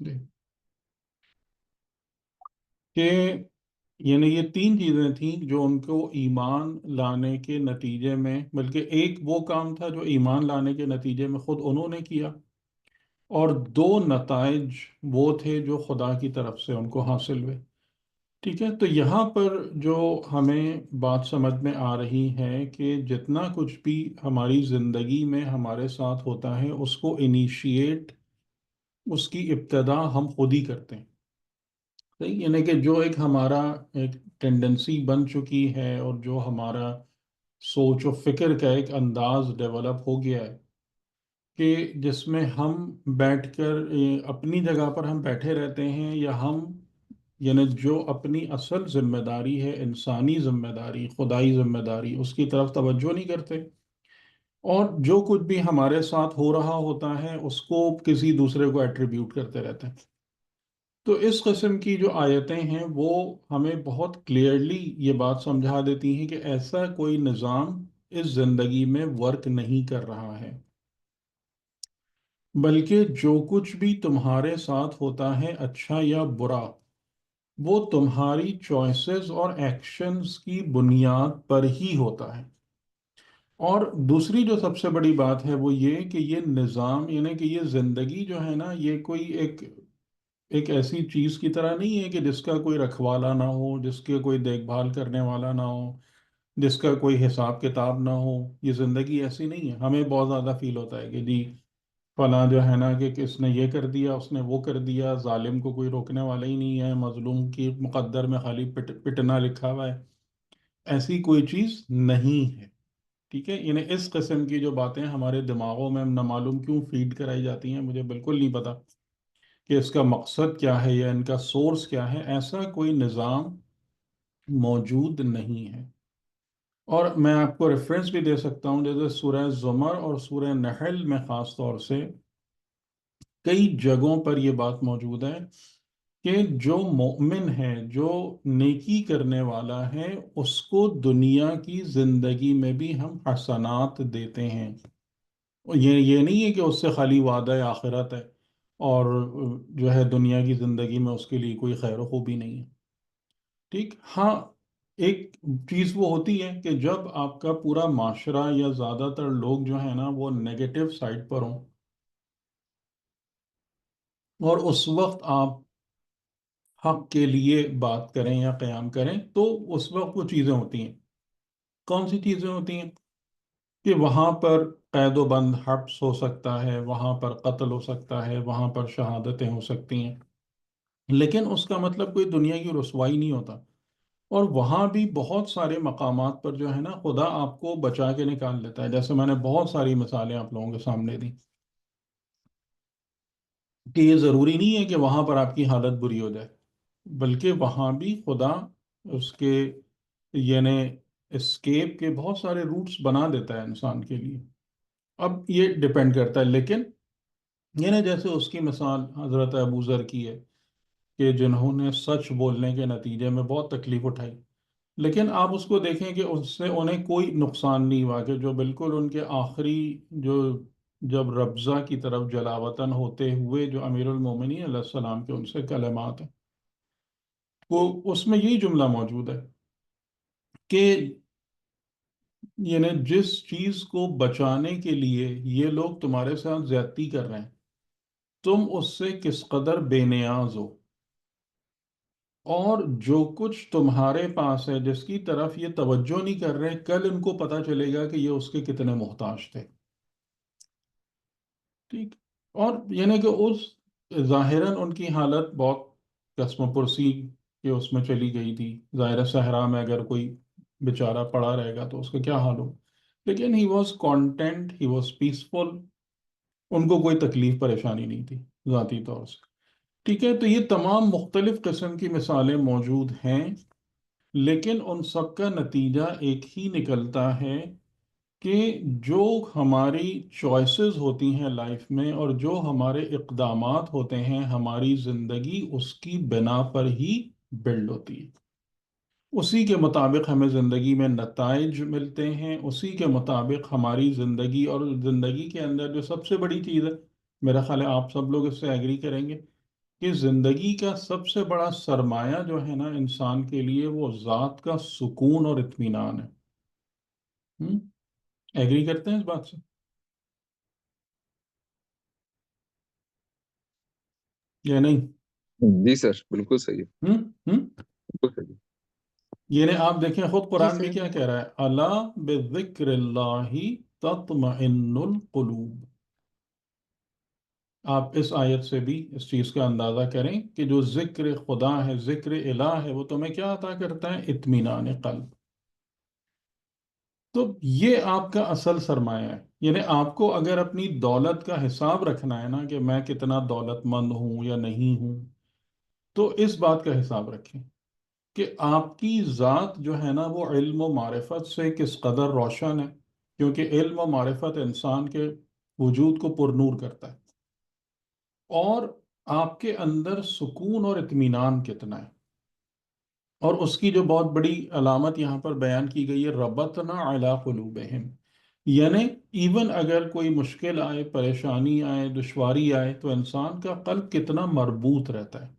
جی کہ یعنی یہ تین چیزیں تھیں جو ان کو ایمان لانے کے نتیجے میں، بلکہ ایک وہ کام تھا جو ایمان لانے کے نتیجے میں خود انہوں نے کیا، اور دو نتائج وہ تھے جو خدا کی طرف سے ان کو حاصل ہوئے۔ ٹھیک ہے، تو یہاں پر جو ہمیں بات سمجھ میں آ رہی ہے کہ جتنا کچھ بھی ہماری زندگی میں ہمارے ساتھ ہوتا ہے اس کو انیشیٹ، اس کی ابتدا ہم خود ہی کرتے ہیں۔ صحیح، یعنی کہ جو ایک ہمارا ایک ٹینڈنسی بن چکی ہے، اور جو ہمارا سوچ و فکر کا ایک انداز ڈیولپ ہو گیا ہے کہ جس میں ہم بیٹھ کر اپنی جگہ پر ہم بیٹھے رہتے ہیں، یا ہم یعنی جو اپنی اصل ذمہ داری ہے، انسانی ذمہ داری، خدائی ذمہ داری، اس کی طرف توجہ نہیں کرتے، اور جو کچھ بھی ہمارے ساتھ ہو رہا ہوتا ہے اس کو کسی دوسرے کو ایٹریبیوٹ کرتے رہتے ہیں۔ تو اس قسم کی جو آیتیں ہیں وہ ہمیں بہت کلیئرلی یہ بات سمجھا دیتی ہیں کہ ایسا کوئی نظام اس زندگی میں ورک نہیں کر رہا ہے، بلکہ جو کچھ بھی تمہارے ساتھ ہوتا ہے اچھا یا برا، وہ تمہاری چوائسز اور ایکشنز کی بنیاد پر ہی ہوتا ہے۔ اور دوسری جو سب سے بڑی بات ہے وہ یہ کہ یہ نظام، یعنی کہ یہ زندگی جو ہے نا، یہ کوئی ایک ایک ایسی چیز کی طرح نہیں ہے کہ جس کا کوئی رکھوالا نہ ہو، جس کے کوئی دیکھ بھال کرنے والا نہ ہو، جس کا کوئی حساب کتاب نہ ہو۔ یہ زندگی ایسی نہیں ہے۔ ہمیں بہت زیادہ فیل ہوتا ہے کہ جی فلاں جو ہے نا کہ کس نے یہ کر دیا، اس نے وہ کر دیا، ظالم کو کوئی روکنے والا ہی نہیں ہے، مظلوم کی مقدر میں خالی پٹنا لکھا ہوا ہے۔ ایسی کوئی چیز نہیں ہے۔ ٹھیک ہے، یعنی اس قسم کی جو باتیں ہمارے دماغوں میں نہ معلوم کیوں فیڈ کرائی جاتی ہیں، مجھے بالکل نہیں پتا کہ اس کا مقصد کیا ہے یا ان کا سورس کیا ہے۔ ایسا کوئی نظام موجود نہیں ہے۔ اور میں آپ کو ریفرنس بھی دے سکتا ہوں، جیسے سورہ زمر اور سورہ نحل میں خاص طور سے کئی جگہوں پر یہ بات موجود ہے کہ جو مومن ہے، جو نیکی کرنے والا ہے، اس کو دنیا کی زندگی میں بھی ہم حسنات دیتے ہیں۔ یہ نہیں ہے کہ اس سے خالی وعدہ آخرت ہے، اور جو ہے دنیا کی زندگی میں اس کے لیے کوئی خیر و خوبی نہیں ہے۔ ٹھیک، ہاں، ایک چیز وہ ہوتی ہے کہ جب آپ کا پورا معاشرہ یا زیادہ تر لوگ جو ہیں نا وہ نیگیٹو سائڈ پر ہوں، اور اس وقت آپ حق کے لیے بات کریں یا قیام کریں، تو اس وقت وہ چیزیں ہوتی ہیں۔ کون سی چیزیں ہوتی ہیں؟ کہ وہاں پر قید و بند حبس ہو سکتا ہے، وہاں پر قتل ہو سکتا ہے، وہاں پر شہادتیں ہو سکتی ہیں، لیکن اس کا مطلب کوئی دنیا کی رسوائی نہیں ہوتا۔ اور وہاں بھی بہت سارے مقامات پر جو ہے نا خدا آپ کو بچا کے نکال لیتا ہے، جیسے میں نے بہت ساری مثالیں آپ لوگوں کے سامنے دی کہ یہ ضروری نہیں ہے کہ وہاں پر آپ کی حالت بری ہو جائے، بلکہ وہاں بھی خدا اس کے یعنی اسکیپ کے بہت سارے روٹس بنا دیتا ہے انسان کے لیے۔ اب یہ ڈپینڈ کرتا ہے، لیکن یعنی جیسے اس کی مثال حضرت ابو ذر کی ہے کہ جنہوں نے سچ بولنے کے نتیجے میں بہت تکلیف اٹھائی، لیکن آپ اس کو دیکھیں کہ اس سے انہیں کوئی نقصان نہیں ہوا، کہ جو بالکل ان کے آخری جو جب ربضہ کی طرف جلاوطن ہوتے ہوئے جو امیر المومنین علیہ السلام کے ان سے کلمات ہیں، وہ اس میں یہی جملہ موجود ہے کہ یعنی جس چیز کو بچانے کے لیے یہ لوگ تمہارے ساتھ زیادتی کر رہے ہیں، تم اس سے کس قدر بے نیاز ہو، اور جو کچھ تمہارے پاس ہے جس کی طرف یہ توجہ نہیں کر رہے، کل ان کو پتا چلے گا کہ یہ اس کے کتنے محتاج تھے۔ ٹھیک، اور یعنی کہ اس ظاہراً ان کی حالت بہت قسم پرسی کے اس میں چلی گئی تھی۔ ظاہر صحرا میں اگر کوئی بیچارہ پڑا رہے گا تو اس کا کیا حال ہو، لیکن he was content, he was peaceful, ان کو کوئی تکلیف پریشانی نہیں تھی ذاتی طور سے۔ ٹھیک ہے، تو یہ تمام مختلف قسم کی مثالیں موجود ہیں، لیکن ان سب کا نتیجہ ایک ہی نکلتا ہے کہ جو ہماری چوائسز ہوتی ہیں لائف میں، اور جو ہمارے اقدامات ہوتے ہیں، ہماری زندگی اس کی بنا پر ہی بلڈ ہوتی ہے۔ اسی کے مطابق ہمیں زندگی میں نتائج ملتے ہیں، اسی کے مطابق ہماری زندگی، اور زندگی کے اندر جو سب سے بڑی چیز ہے، میرا خیال ہے آپ سب لوگ اس سے ایگری کریں گے، کہ زندگی کا سب سے بڑا سرمایہ جو ہے نا انسان کے لیے، وہ ذات کا سکون اور اطمینان ہے۔ ایگری کرتے ہیں اس بات سے یا نہیں؟ جی سر، بالکل صحیح ہے، ہوں ہوں بالکل صحیح یعنی آپ دیکھیں خود جی قرآن بھی سر۔ کیا کہہ رہا ہے، الا بذکر اللہ تطمئن القلوب۔ آپ اس آیت سے بھی اس چیز کا اندازہ کریں کہ جو ذکر خدا ہے، ذکر الہ ہے، وہ تمہیں کیا عطا کرتا ہے؟ اطمینان قلب۔ تو یہ آپ کا اصل سرمایہ ہے۔ یعنی آپ کو اگر اپنی دولت کا حساب رکھنا ہے نا کہ میں کتنا دولت مند ہوں یا نہیں ہوں، تو اس بات کا حساب رکھیں کہ آپ کی ذات جو ہے نا وہ علم و معرفت سے کس قدر روشن ہے، کیونکہ علم و معرفت انسان کے وجود کو پرنور کرتا ہے، اور آپ کے اندر سکون اور اطمینان کتنا ہے۔ اور اس کی جو بہت بڑی علامت یہاں پر بیان کی گئی ہے، ربطنا علی قلوبہم، یعنی ایون اگر کوئی مشکل آئے، پریشانی آئے، دشواری آئے، تو انسان کا قلب کتنا مربوط رہتا ہے،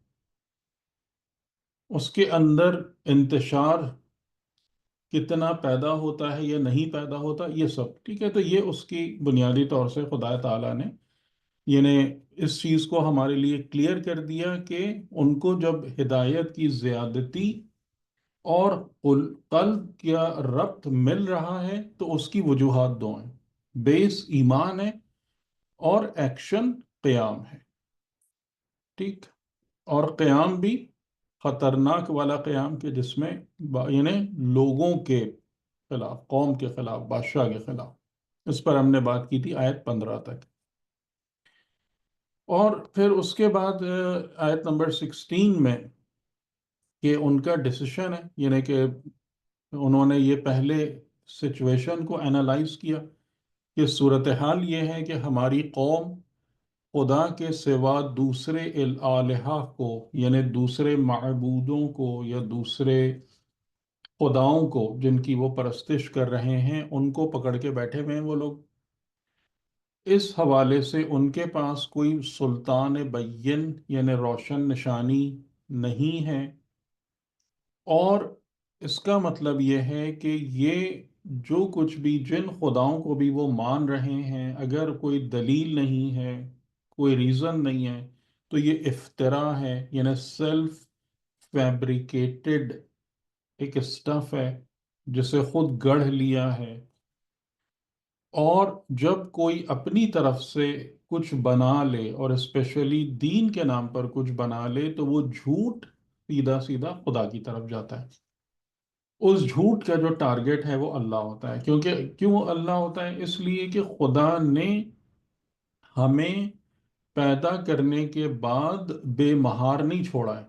اس کے اندر انتشار کتنا پیدا ہوتا ہے یا نہیں پیدا ہوتا، یہ سب ٹھیک ہے۔ تو یہ اس کی بنیادی طور سے خدا تعالیٰ نے یعنی اس چیز کو ہمارے لیے کلیئر کر دیا کہ ان کو جب ہدایت کی زیادتی اور قلب کا ربط مل رہا ہے تو اس کی وجوہات دو ہیں، بیس ایمان ہے اور ایکشن قیام ہے، ٹھیک۔ اور قیام بھی خطرناک والا قیام کے جس میں یعنی لوگوں کے خلاف، قوم کے خلاف، بادشاہ کے خلاف، اس پر ہم نے بات کی تھی آیت 15 تک۔ اور پھر اس کے بعد آیت نمبر 16 میں کہ ان کا ڈیسیشن ہے، یعنی کہ انہوں نے یہ پہلے سچویشن کو انالائز کیا کہ صورتحال یہ ہے کہ ہماری قوم خدا کے سوا دوسرے الہہ کو، یعنی دوسرے معبودوں کو یا دوسرے خداؤں کو جن کی وہ پرستش کر رہے ہیں، ان کو پکڑ کے بیٹھے ہوئے ہیں وہ لوگ۔ اس حوالے سے ان کے پاس کوئی سلطان بین یعنی روشن نشانی نہیں ہے، اور اس کا مطلب یہ ہے کہ یہ جو کچھ بھی جن خداؤں کو بھی وہ مان رہے ہیں، اگر کوئی دلیل نہیں ہے، کوئی ریزن نہیں ہے، تو یہ افتراء ہے، یعنی سیلف فیبریکیٹڈ ایک اسٹف ہے جسے خود گڑھ لیا ہے۔ اور جب کوئی اپنی طرف سے کچھ بنا لے اور اسپیشلی دین کے نام پر کچھ بنا لے، تو وہ جھوٹ سیدھا سیدھا خدا کی طرف جاتا ہے۔ اس جھوٹ کا جو ٹارگٹ ہے وہ اللہ ہوتا ہے، کیونکہ کیوں اللہ ہوتا ہے؟ اس لیے کہ خدا نے ہمیں پیدا کرنے کے بعد بے مہار نہیں چھوڑا ہے،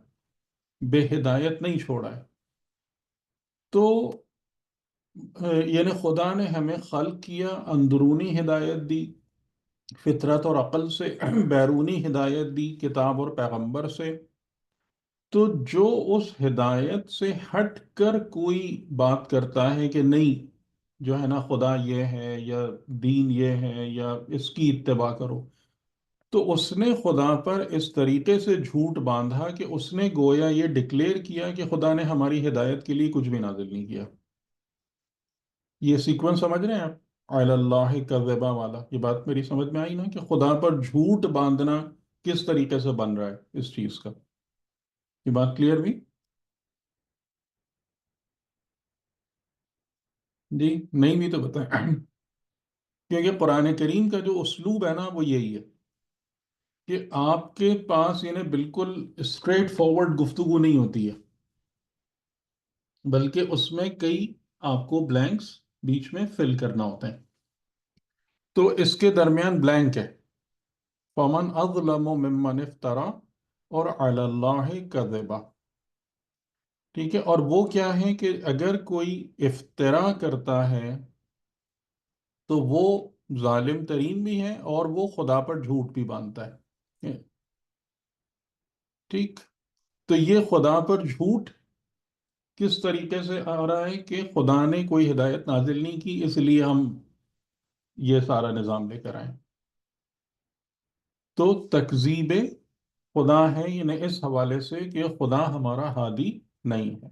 بے ہدایت نہیں چھوڑا ہے۔ تو یعنی خدا نے ہمیں خلق کیا، اندرونی ہدایت دی فطرت اور عقل سے، بیرونی ہدایت دی کتاب اور پیغمبر سے۔ تو جو اس ہدایت سے ہٹ کر کوئی بات کرتا ہے کہ نہیں جو ہے نا خدا یہ ہے یا دین یہ ہے یا اس کی اتباع کرو، تو اس نے خدا پر اس طریقے سے جھوٹ باندھا کہ اس نے گویا یہ ڈکلیئر کیا کہ خدا نے ہماری ہدایت کے لیے کچھ بھی نازل نہیں کیا۔ یہ سیکوینس سمجھ رہے ہیں آپ؟ علی اللہ کذبا والا، یہ بات میری سمجھ میں آئی نا کہ خدا پر جھوٹ باندھنا کس طریقے سے بن رہا ہے اس چیز کا؟ یہ بات کلیئر بھی؟ جی نہیں بھی تو بتائیں کیونکہ قرآن کریم کا جو اسلوب ہے نا وہ یہی ہے کہ آپ کے پاس یعنی بالکل اسٹریٹ فارورڈ گفتگو نہیں ہوتی ہے، بلکہ اس میں کئی آپ کو بلینکس بیچ میں فل کرنا ہوتا ہے۔ تو اس کے درمیان بلینک ہے، فمن اظلم ممن افترا اور علی اللہ کذبا، ٹھیک ہے۔ اور وہ کیا ہے کہ اگر کوئی افترا کرتا ہے تو وہ ظالم ترین بھی ہے اور وہ خدا پر جھوٹ بھی باندھتا ہے، ٹھیک۔ تو یہ خدا پر جھوٹ کس طریقے سے آ رہا ہے کہ خدا نے کوئی ہدایت نازل نہیں کی، اس لیے ہم یہ سارا نظام لے کر آئے۔ تو تکذیب خدا ہے، یعنی اس حوالے سے کہ خدا ہمارا ہادی نہیں ہے۔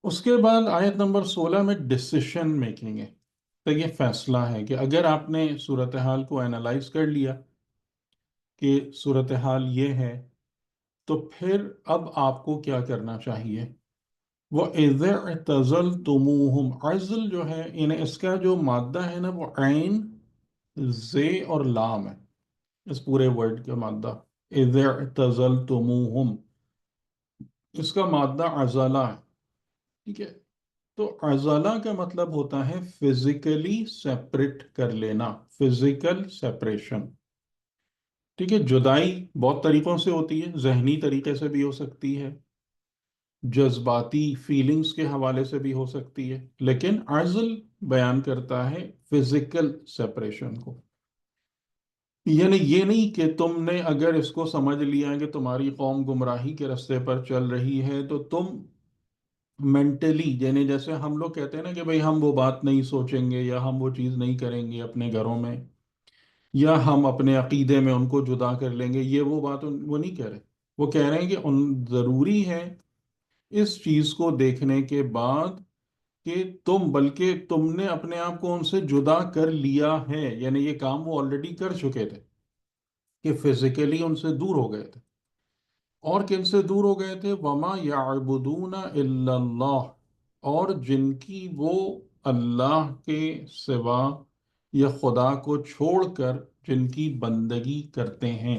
اس کے بعد آیت نمبر 16 میں ڈسیشن میکنگ ہے۔ تو یہ فیصلہ ہے کہ اگر آپ نے صورتحال کو اینالائز کر لیا کہ صورتحال یہ ہے، تو پھر اب آپ کو کیا کرنا چاہیے۔ وَإِذِ اعْتَزَلْتُمُوهُمْ، عزل جو ہے، یعنی اس کا جو مادہ ہے نا، وہ عین، زے اور لام ہے، اس پورے ورڈ کا مادہ۔ اِذِ اعْتَزَلْتُمُوهُمْ، اس کا مادہ عزلہ ہے، ٹھیک ہے۔ تو عزلہ کا مطلب ہوتا ہے فزیکلی سیپریٹ کر لینا، فزیکل سیپریشن، ٹھیک ہے۔ جدائی بہت طریقوں سے ہوتی ہے، ذہنی طریقے سے بھی ہو سکتی ہے، جذباتی فیلنگز کے حوالے سے بھی ہو سکتی ہے، لیکن عزل بیان کرتا ہے فزیکل سیپریشن کو۔ یعنی یہ نہیں کہ تم نے اگر اس کو سمجھ لیا کہ تمہاری قوم گمراہی کے رستے پر چل رہی ہے، تو تم مینٹلی، یعنی جیسے ہم لوگ کہتے ہیں نا کہ بھئی ہم وہ بات نہیں سوچیں گے یا ہم وہ چیز نہیں کریں گے اپنے گھروں میں، یا ہم اپنے عقیدے میں ان کو جدا کر لیں گے، یہ وہ بات وہ نہیں کہہ رہے۔ وہ کہہ رہے ہیں کہ ضروری ہے اس چیز کو دیکھنے کے بعد کہ بلکہ تم نے اپنے آپ کو ان سے جدا کر لیا ہے، یعنی یہ کام وہ آلریڈی کر چکے تھے کہ فزیکلی ان سے دور ہو گئے تھے۔ اور کن سے دور ہو گئے تھے؟ وَمَا يَعْبُدُونَ إِلَّا اللَّهِ، اور جن کی وہ اللہ کے سوا یا خدا کو چھوڑ کر جن کی بندگی کرتے ہیں۔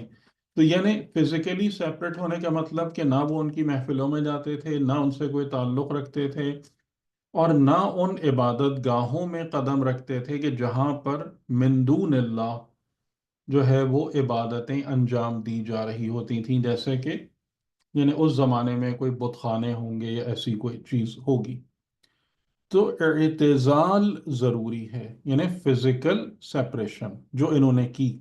تو یعنی فزیکلی سیپریٹ ہونے کا مطلب کہ نہ وہ ان کی محفلوں میں جاتے تھے، نہ ان سے کوئی تعلق رکھتے تھے، اور نہ ان عبادت گاہوں میں قدم رکھتے تھے کہ جہاں پر من دون اللہ جو ہے وہ عبادتیں انجام دی جا رہی ہوتی تھیں، جیسے کہ یعنی اس زمانے میں کوئی بت خانے ہوں گے یا ایسی کوئی چیز ہوگی۔ تو اعتزال ضروری ہے، یعنی فزیکل سیپریشن جو انہوں نے کی۔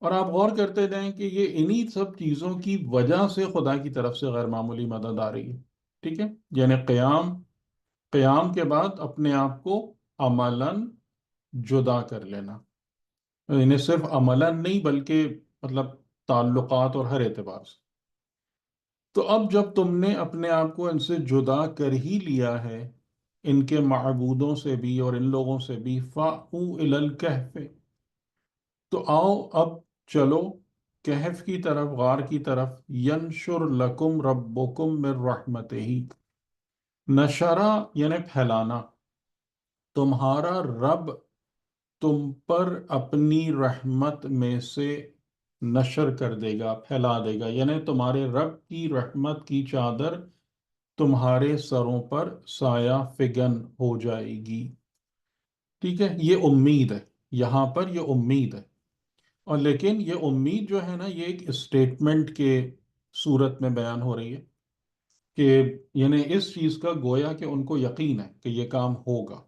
اور آپ غور کرتے جائیں کہ یہ انہی سب چیزوں کی وجہ سے خدا کی طرف سے غیر معمولی مدد آ رہی ہے، ٹھیک ہے۔ یعنی قیام کے بعد اپنے آپ کو عملاً جدا کر لینا، یعنی صرف عملاً نہیں بلکہ مطلب تعلقات اور ہر اعتبار سے۔ تو اب جب تم نے اپنے آپ کو ان سے جدا کر ہی لیا ہے، ان کے معبودوں سے بھی اور ان لوگوں سے بھی، فَأْوُوا إِلَى الْكَهْفِ، تو آؤ اب چلو کہف کی طرف، غار کی طرف۔ يَنشُرْ لَكُمْ رَبُّكُمْ مِنْ رَحْمَتِهِ، نشرہ یعنی پھیلانا، تمہارا رب تم پر اپنی رحمت میں سے نشر کر دے گا، پھیلا دے گا، یعنی تمہارے رب کی رحمت کی چادر تمہارے سروں پر سایہ فگن ہو جائے گی، ٹھیک ہے۔ یہ امید ہے، یہاں پر یہ امید ہے۔ اور لیکن یہ امید جو ہے نا، یہ ایک اسٹیٹمنٹ کے صورت میں بیان ہو رہی ہے کہ یعنی اس چیز کا گویا کہ ان کو یقین ہے کہ یہ کام ہوگا،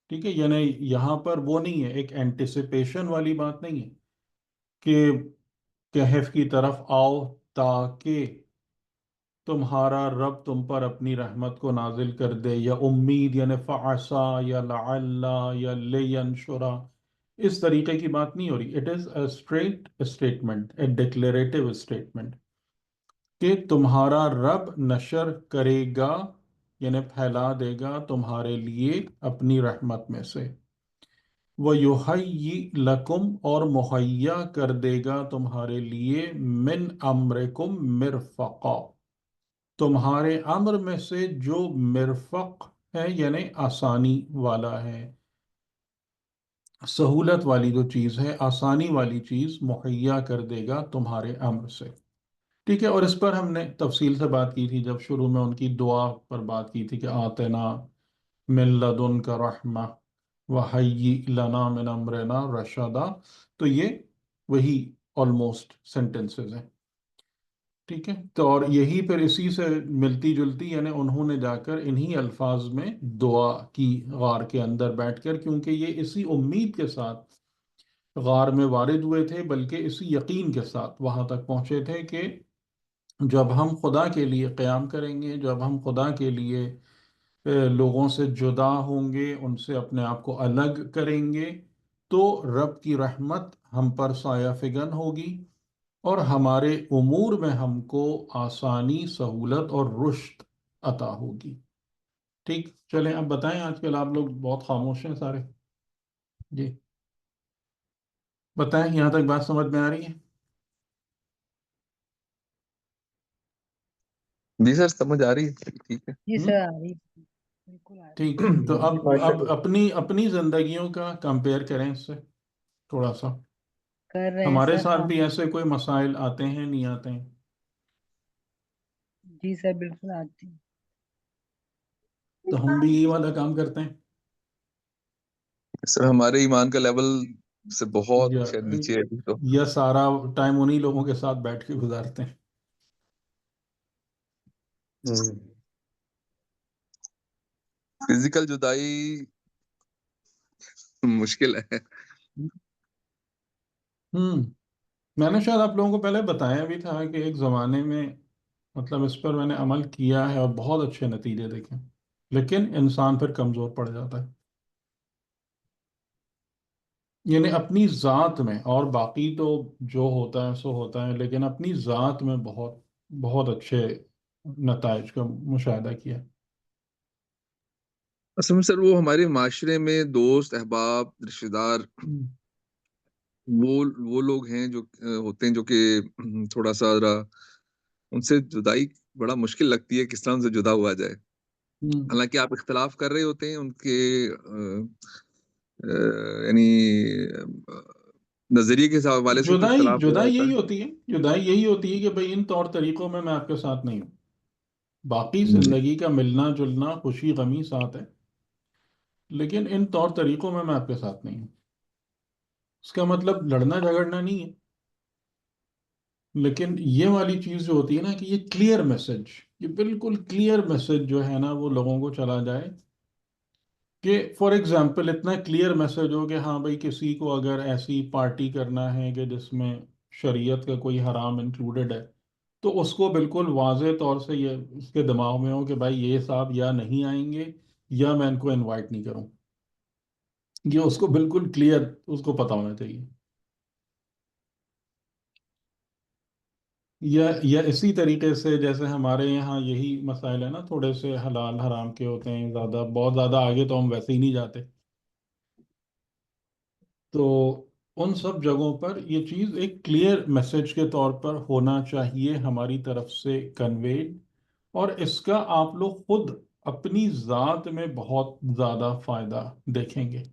ٹھیک ہے۔ یعنی یہاں پر وہ نہیں ہے، ایک اینٹیسپیشن والی بات نہیں ہے کہ کہف کی طرف آؤ تاکہ تمہارا رب تم پر اپنی رحمت کو نازل کر دے، یا امید یعنی فعسا یا لعل یا لینشرا، اس طریقے کی بات نہیں ہو رہی۔ It is a straight statement, a declarative statement کہ تمہارا رب نشر کرے گا، یعنی پھیلا دے گا تمہارے لیے اپنی رحمت میں سے۔ وَيُحَيِّئْ لَكُمْ، اور مہیا کر دے گا تمہارے لیے، من امرکم مرفقا، تمہارے امر میں سے جو مرفق ہے یعنی آسانی والا ہے، سہولت والی جو چیز ہے، آسانی والی چیز مہیا کر دے گا تمہارے امر سے، ٹھیک ہے۔ اور اس پر ہم نے تفصیل سے بات کی تھی جب شروع میں ان کی دعا پر بات کی تھی کہ آتنا من لدنک رحمہ وَهَيِّئْ لَنَا مِنْ أَمْرِنَا رَشَدًا، تو یہ وہی آلموسٹ سینٹنسز ہیں، ٹھیک ہے۔ تو اور یہی پھر اسی سے ملتی جلتی، یعنی انہوں نے جا کر انہی الفاظ میں دعا کی غار کے اندر بیٹھ کر، کیونکہ یہ اسی امید کے ساتھ غار میں وارد ہوئے تھے، بلکہ اسی یقین کے ساتھ وہاں تک پہنچے تھے کہ جب ہم خدا کے لیے قیام کریں گے، جب ہم خدا کے لیے لوگوں سے جدا ہوں گے، ان سے اپنے آپ کو الگ کریں گے، تو رب کی رحمت ہم پر سایہ فگن ہوگی، اور ہمارے امور میں ہم کو آسانی، سہولت اور رشد عطا ہوگی۔ ٹھیک، چلیں اب بتائیں، آج کل آپ لوگ بہت خاموش ہیں سارے، جی بتائیں، یہاں تک بات سمجھ میں آ رہی ہے؟ جی سر، سمجھ آ رہی ہے، ٹھیک ہے۔ جی ہم؟ سر آ رہی ہے، بالکل آ رہی ٹھیک ہے، تو اب ماشاء اب اللہ۔ اپنی زندگیوں کا کمپیئر کریں اس سے تھوڑا سا۔ کر رہے ہیں ہمارے سر ساتھ ہم۔ بھی ایسے کوئی مسائل آتے ہیں، نہیں آتے ہیں؟ جی سر بالکل آتی ہیں۔ تو ہم بھی یہ والا کام کرتے ہیں، سر ہمارے ایمان کا لیول سے بہت یا شاید نیچے ہے ابھی تو۔ یا سارا ٹائم انہی لوگوں کے ساتھ بیٹھ کے گزارتے ہیں؟ فزیکل جدائی مشکل ہے۔ ہوں میں نے شاید آپ لوگوں کو پہلے بتایا بھی تھا کہ ایک زمانے میں، مطلب اس پر میں نے عمل کیا ہے اور بہت اچھے نتیجے دیکھے، لیکن انسان پھر کمزور پڑ جاتا ہے، یعنی اپنی ذات میں، اور باقی تو جو ہوتا ہے سو ہوتا ہے، لیکن اپنی ذات میں بہت بہت اچھے نتائج کا مشاہدہ کیا۔ اصل میں سر وہ ہمارے معاشرے میں دوست، احباب، رشتے دار، ہم، وہ لوگ ہیں جو ہوتے ہیں جو کہ تھوڑا سا ذرا ان سے جدائی بڑا مشکل لگتی ہے، کس طرح ان سے جدا ہوا جائے۔ ہم۔ حالانکہ آپ اختلاف کر رہے ہوتے ہیں ان کے یعنی نظریے کے حوالے سے تو جدائی اختلاف ہو رہا جدائی ہوتا یہی ہے۔ ہوتی ہے، جدائی یہی ہوتی ہے کہ بھئی ان طور طریقوں میں آپ کے ساتھ نہیں ہوں، باقی جی زندگی کا ملنا جلنا، خوشی غمی ساتھ ہے، لیکن ان طور طریقوں میں آپ کے ساتھ نہیں ہوں۔ اس کا مطلب لڑنا جھگڑنا نہیں ہے، لیکن یہ والی چیز جو ہوتی ہے نا، کہ یہ کلیئر میسج، یہ بالکل کلیئر میسج جو ہے نا، وہ لوگوں کو چلا جائے کہ فار ایگزامپل اتنا کلیئر میسج ہو کہ ہاں بھائی، کسی کو اگر ایسی پارٹی کرنا ہے کہ جس میں شریعت کا کوئی حرام انکلوڈڈ ہے، تو اس کو بالکل واضح طور سے یہ اس کے دماغ میں ہو کہ بھائی یہ صاحب یا نہیں آئیں گے یا میں ان کو انوائٹ نہیں کروں، یہ اس کو بالکل کلیئر اس کو پتا ہونا چاہیے۔ یا اسی طریقے سے جیسے ہمارے یہاں یہی مسائل ہے نا، تھوڑے سے حلال حرام کے ہوتے ہیں، زیادہ بہت زیادہ آگے تو ہم ویسے ہی نہیں جاتے، تو ان سب جگہوں پر یہ چیز ایک کلیئر میسج کے طور پر ہونا چاہیے ہماری طرف سے کنویڈ، اور اس کا آپ لوگ خود اپنی ذات میں بہت زیادہ فائدہ دیکھیں گے،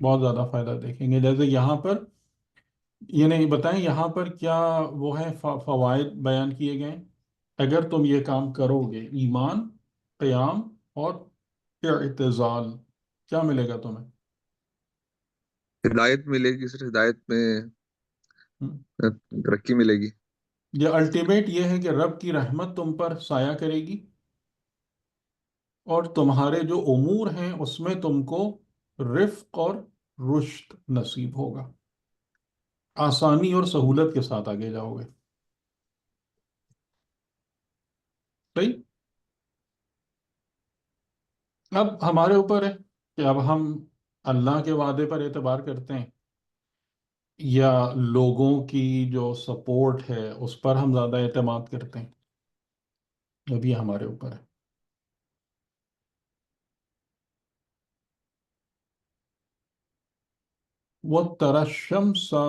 بہت زیادہ فائدہ دیکھیں گے۔ جیسے یہاں پر، یہ نہیں بتائیں یہاں پر کیا وہ ہیں فوائد بیان کیے گئے ہیں؟ اگر تم یہ کام کرو گے، ایمان، قیام اور اعتزال، کیا ملے گا تمہیں؟ ہدایت ملے گی سر، ہدایت میں ہم؟ ترقی ملے گی۔ یہ الٹیمیٹ یہ ہے کہ رب کی رحمت تم پر سایہ کرے گی، اور تمہارے جو امور ہیں اس میں تم کو رفق اور رشد نصیب ہوگا، آسانی اور سہولت کے ساتھ آگے جاؤ گے۔ صحیح؟ اب ہمارے اوپر ہے کہ اب ہم اللہ کے وعدے پر اعتبار کرتے ہیں یا لوگوں کی جو سپورٹ ہے اس پر ہم زیادہ اعتماد کرتے ہیں، اب یہ ہمارے اوپر ہے۔ وہ ترشم سا،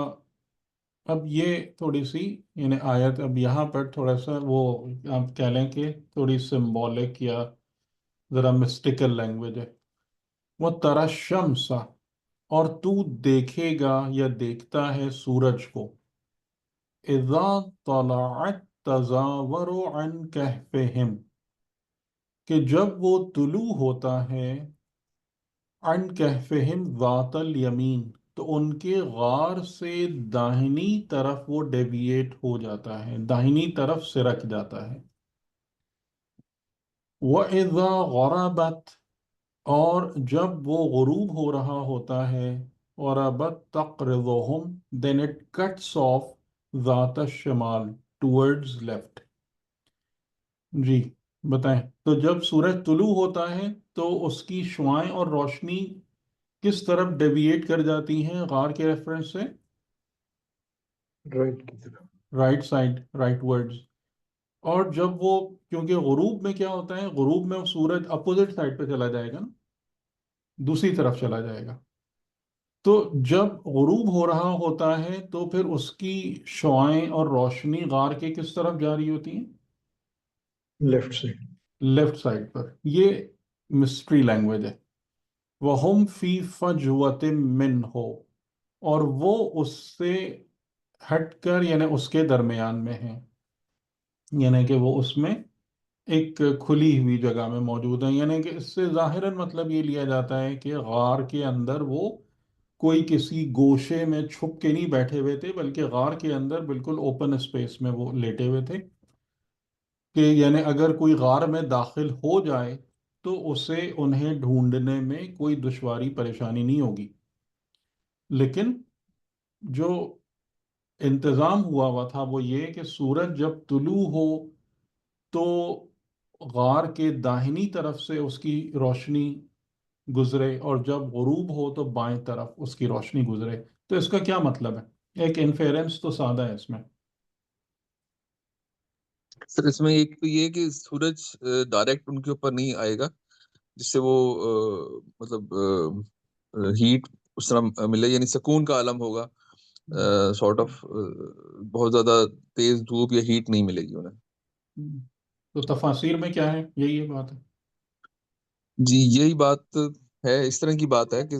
اب یہ تھوڑی سی، یعنی آیت اب یہاں پر تھوڑا سا وہ آپ کہہ لیں کہ تھوڑی سمبولک یا ذرا مسٹیکل لینگویج ہے۔ وہ ترشم سا، اور تو دیکھے گا یا دیکھتا ہے سورج کو، اذا طلعت تزاور عن کہفہم، کہ جب وہ طلوع ہوتا ہے، عن کہفہم ذات الیمین، تو ان کے غار سے داہنی طرف وہ ڈیویٹ ہو جاتا ہے، داہنی طرف سرک جاتا ہے۔ وَإِذَا غَرَبَتْ، اور جب وہ غروب ہو رہا ہوتا ہے، غربت تقرضهم، then it cuts off ذات الشمال towards left۔ جی بتائیں، تو جب سورج طلوع ہوتا ہے تو اس کی شعاعیں اور روشنی کس طرف ڈیویٹ کر جاتی ہیں غار کے ریفرنس سے؟ رائٹ کی طرف۔ Right side, right words. اور جب وہ، کیونکہ غروب میں کیا ہوتا ہے، غروب میں سورج اپوزٹ سائڈ پہ چلا جائے گا نا، دوسری طرف چلا جائے گا. تو جب غروب ہو رہا ہوتا ہے تو پھر اس کی شعاعیں اور روشنی غار کے کس طرف جاری ہوتی ہیں؟ Left side. لیفٹ سائڈ پر. یہ مسٹری لینگویج ہے. وَهُمْ فِي فَجْوَةٍ مِّنْهُ، اور وہ اس سے ہٹ کر، یعنی اس کے درمیان میں ہیں، یعنی کہ وہ اس میں ایک کھلی ہوئی جگہ میں موجود ہیں. یعنی کہ اس سے ظاہراً مطلب یہ لیا جاتا ہے کہ غار کے اندر وہ کوئی کسی گوشے میں چھپ کے نہیں بیٹھے ہوئے تھے، بلکہ غار کے اندر بالکل اوپن اسپیس میں وہ لیٹے ہوئے تھے. کہ یعنی اگر کوئی غار میں داخل ہو جائے تو اسے انہیں ڈھونڈنے میں کوئی دشواری پریشانی نہیں ہوگی. لیکن جو انتظام ہوا تھا وہ یہ کہ سورج جب طلوع ہو تو غار کے داہنی طرف سے اس کی روشنی گزرے، اور جب غروب ہو تو بائیں طرف اس کی روشنی گزرے. تو اس کا کیا مطلب ہے؟ ایک انفیرنس تو سادہ ہے اس میں. سر اس میں ایک تو یہ کہ سورج ڈائریکٹ ان کے اوپر نہیں آئے گا، جس سے وہ مطلب ہیٹ اس طرح ملے، یعنی سکون کا عالم ہوگا. سارٹ آف بہت زیادہ تیز دھوپ یا ہیٹ نہیں ملے گی انہیں. تو تفاسیر میں کیا ہے، یہی بات ہے. جی یہی بات ہے، اس طرح کی بات ہے کہ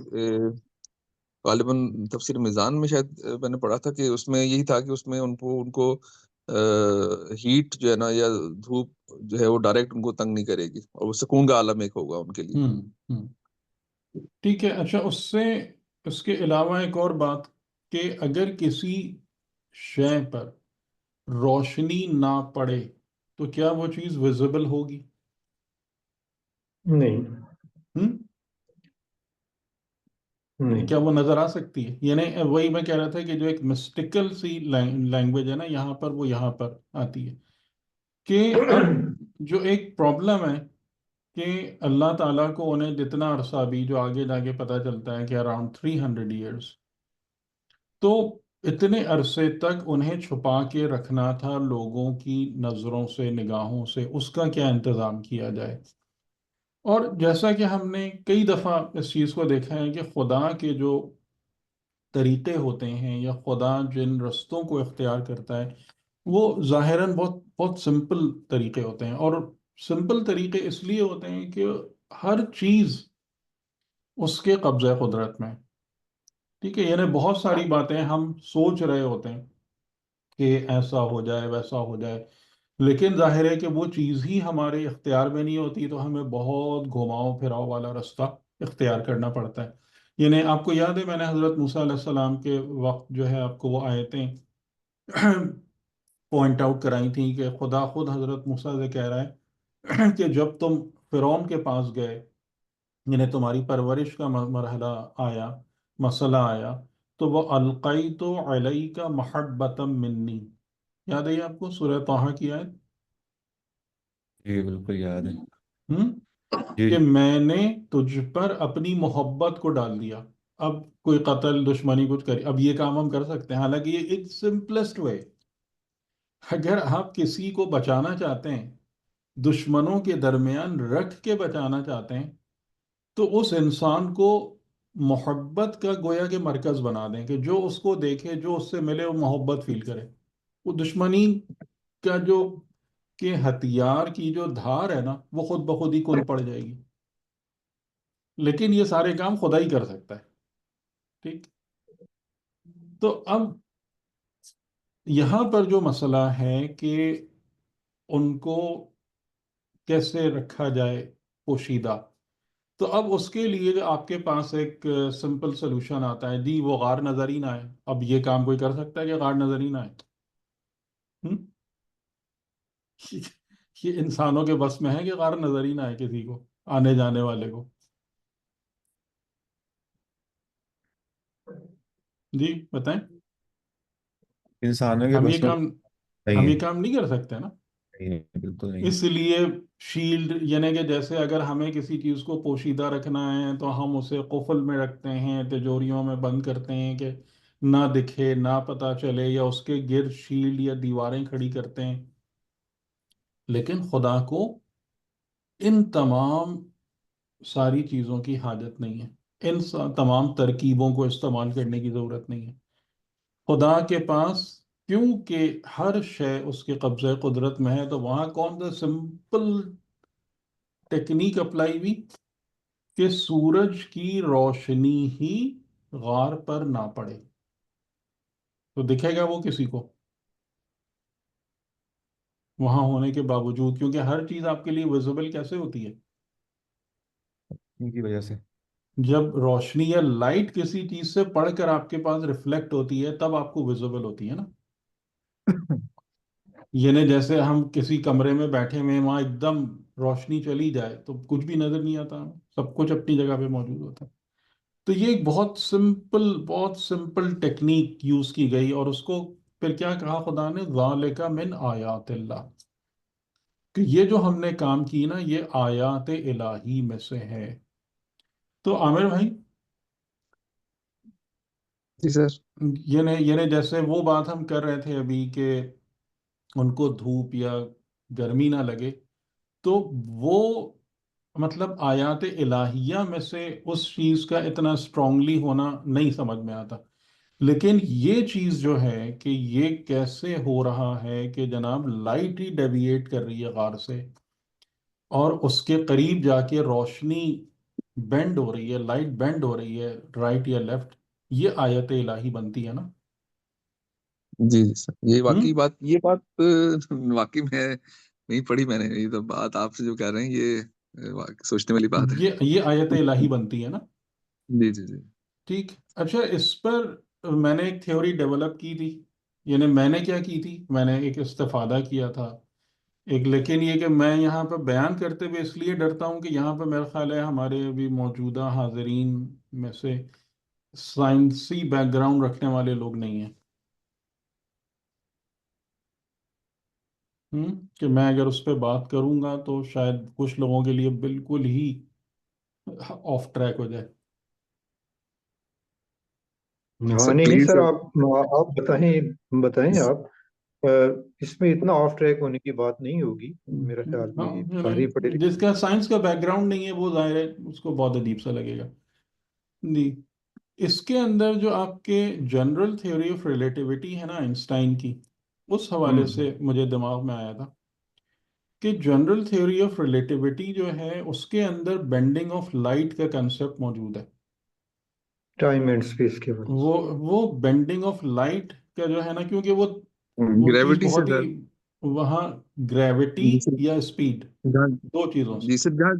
غالباً تفسیر میزان میں شاید میں نے پڑھا تھا کہ اس میں یہی تھا کہ اس میں ان کو ہیٹ جو ہے نا یا دھوپ جو ہے وہ ڈائریکٹ ان کو تنگ نہیں کرے گی، اور وہ سکون کا عالم ایک ہوگا ان کے لیے. ٹھیک ہے. اچھا، اس کے علاوہ ایک اور بات کہ اگر کسی شے پر روشنی نہ پڑے تو کیا وہ چیز ویزیبل ہوگی؟ نہیں. کیا وہ نظر آ سکتی ہے؟ یعنی وہی میں کہہ رہا تھا کہ جو ایک مسٹیکل سی لینگویج ہے نا یہاں پر، وہ یہاں پر آتی ہے کہ اب جو ایک پرابلم ہے کہ اللہ تعالیٰ کو انہیں جتنا عرصہ بھی، جو آگے جا کے پتہ چلتا ہے کہ اراؤنڈ 300 ایئرس، تو اتنے عرصے تک انہیں چھپا کے رکھنا تھا لوگوں کی نظروں سے، نگاہوں سے. اس کا کیا انتظام کیا جائے؟ اور جیسا کہ ہم نے کئی دفعہ اس چیز کو دیکھا ہے کہ خدا کے جو طریقے ہوتے ہیں یا خدا جن رستوں کو اختیار کرتا ہے وہ ظاہراً بہت بہت سمپل طریقے ہوتے ہیں. اور سمپل طریقے اس لیے ہوتے ہیں کہ ہر چیز اس کے قبضہ قدرت میں. ٹھیک ہے، یعنی بہت ساری باتیں ہم سوچ رہے ہوتے ہیں کہ ایسا ہو جائے، ویسا ہو جائے، لیکن ظاہر ہے کہ وہ چیز ہی ہمارے اختیار میں نہیں ہوتی، تو ہمیں بہت گھماؤ پھراؤ والا رستہ اختیار کرنا پڑتا ہے. یعنی آپ کو یاد ہے میں نے حضرت موسیٰ علیہ السلام کے وقت جو ہے آپ کو وہ آیتیں پوائنٹ آؤٹ کرائی تھیں کہ خدا خود حضرت موسیٰ سے کہہ رہا ہے کہ جب تم فرعون کے پاس گئے، یعنی تمہاری پرورش کا مرحلہ آیا، مسئلہ آیا، تو وہ القیت علیک محبۃ منی. یاد ہے یہ آپ کو سورہ طٰہٰ کی آیت؟ جی بالکل یاد ہے. ہم؟ جی کہ میں نے تجھ پر اپنی محبت کو ڈال دیا. اب کوئی قتل دشمنی کچھ کرے، اب یہ کام ہم کر سکتے ہیں، حالانکہ یہ ایک سمپلسٹ وے. اگر آپ کسی کو بچانا چاہتے ہیں، دشمنوں کے درمیان رکھ کے بچانا چاہتے ہیں، تو اس انسان کو محبت کا گویا کہ مرکز بنا دیں کہ جو اس کو دیکھے، جو اس سے ملے، وہ محبت فیل کرے. وہ دشمنی کا جو کہ ہتھیار کی جو دھار ہے نا، وہ خود بخود ہی کل پڑ جائے گی. لیکن یہ سارے کام خدا ہی کر سکتا ہے. ٹھیک. تو اب یہاں پر جو مسئلہ ہے کہ ان کو کیسے رکھا جائے پوشیدہ، تو اب اس کے لیے آپ کے پاس ایک سمپل سلوشن آتا ہے، جی وہ غار نظر ہی نہ آئے. اب یہ کام کوئی کر سکتا ہے کہ غار نظر ہی نہ آئے؟ ہم؟ یہ انسانوں کے بس میں ہے کہ غار نظر ہی نہ آئے کسی کو، آنے جانے والے کو؟ جی بتائیں. انسانوں کے ہم یہ بس میں کام نہیں ہم ہے. یہ کام نہیں کر سکتے نا. نہیں، بالکل نہیں. اس لیے شیلڈ، یعنی کہ جیسے اگر ہمیں کسی چیز کو پوشیدہ رکھنا ہے تو ہم اسے قفل میں رکھتے ہیں، تجوریوں میں بند کرتے ہیں کہ نہ دکھے، نہ پتا چلے، یا اس کے گرد شیلڈ یا دیواریں کھڑی کرتے ہیں. لیکن خدا کو ان تمام ساری چیزوں کی حاجت نہیں ہے، ان تمام ترکیبوں کو استعمال کرنے کی ضرورت نہیں ہے. خدا کے پاس کیونکہ ہر شے اس کے قبضہ قدرت میں ہے، تو وہاں کون سا سمپل ٹیکنیک اپلائی ہوئی کہ سورج کی روشنی ہی غار پر نہ پڑے. تو دکھے گا وہ کسی کو وہاں ہونے کے باوجود، کیونکہ ہر چیز آپ کے لیے ویزیبل کیسے ہوتی ہے؟ ان کی وجہ سے. جب روشنی یا لائٹ کسی چیز سے پڑھ کر آپ کے پاس ریفلیکٹ ہوتی ہے تب آپ کو ویزیبل ہوتی ہے نا. یعنی جیسے ہم کسی کمرے میں بیٹھے ہوئے ہیں، وہاں ایک دم روشنی چلی جائے تو کچھ بھی نظر نہیں آتا، سب کچھ اپنی جگہ پہ موجود ہوتا ہے. تو یہ ایک بہت سمپل ٹیکنیک یوز کی گئی، اور اس کو پھر کیا کہا خدا نے؟ ذالک من آیات اللہ، کہ یہ جو ہم نے کام کی نا یہ آیات الہی میں سے ہے. تو عامر بھائی، جی سر. یعنی جیسے وہ بات ہم کر رہے تھے ابھی کہ ان کو دھوپ یا گرمی نہ لگے، تو وہ مطلب آیات الہیہ میں سے اس چیز کا اتنا اسٹرانگلی ہونا نہیں سمجھ میں آتا. لیکن یہ چیز جو ہے کہ یہ کیسے ہو رہا ہے کہ جناب لائٹ ہی ڈیویٹ کر رہی ہے غار سے، اور اس کے قریب جا کے روشنی بینڈ ہو رہی ہے، لائٹ بینڈ ہو رہی ہے رائٹ یا لیفٹ، یہ آیت الہی بنتی ہے نا. جی جی سر، یہ ہم واقعی بات، یہ بات واقعی میں نہیں پڑھی میں نے. یہ تو بات آپ سے جو کہہ رہے ہیں یہ سوچنے والی بات ہے. یہ آیت الہی بنتی ہے نا. جی جی جی. ٹھیک. اچھا، اس پر میں نے ایک تھیوری ڈیولپ کی تھی. یعنی میں نے کیا کی تھی، میں نے ایک استفادہ کیا تھا ایک. لیکن یہ کہ میں یہاں پہ بیان کرتے ہوئے اس لیے ڈرتا ہوں کہ یہاں پہ میرا خیال ہے ہمارے ابھی موجودہ حاضرین میں سے سائنسی بیک گراؤنڈ رکھنے والے لوگ نہیں ہیں. کہ میں اگر اس پہ بات کروں گا تو شاید کچھ لوگوں کے لیے بالکل ہی آف ٹریک ہو جائے. ہاں، سر نہیں نہیں پلیز سر، سر. آپ بتائیں آپ. اس میں اتنا آف ٹریک ہونے کی بات نہیں ہوگی میرا خیال ہاں، میں. ساری پڑھے یعنی جس لکھے. کا سائنس کا بیک گراؤنڈ نہیں ہے وہ ظاہر ہے اس کو بہت عجیب سا لگے گا. جی. اس کے اندر جو آپ کے جنرل تھیوری آف ریلیٹیوٹی ہے نا آئنسٹائن کی، اس حوالے ہوں. سے مجھے دماغ میں آیا تھا کہ جنرل تھیوری آف ریلیٹیوٹی جو ہے اس کے اندر بینڈنگ آف لائٹ کا کنسپٹ موجود ہے. ٹائم اینڈ اسپیس کے حوالے سے. وہ بینڈنگ آف لائٹ کا جو ہے نا، کیونکہ وہ چیز گریوٹی سے بہت ہی سر. وہاں گریوٹی جی سر. یا اسپیڈ، جہاں، دو چیزوں سے. جی سر، جہاں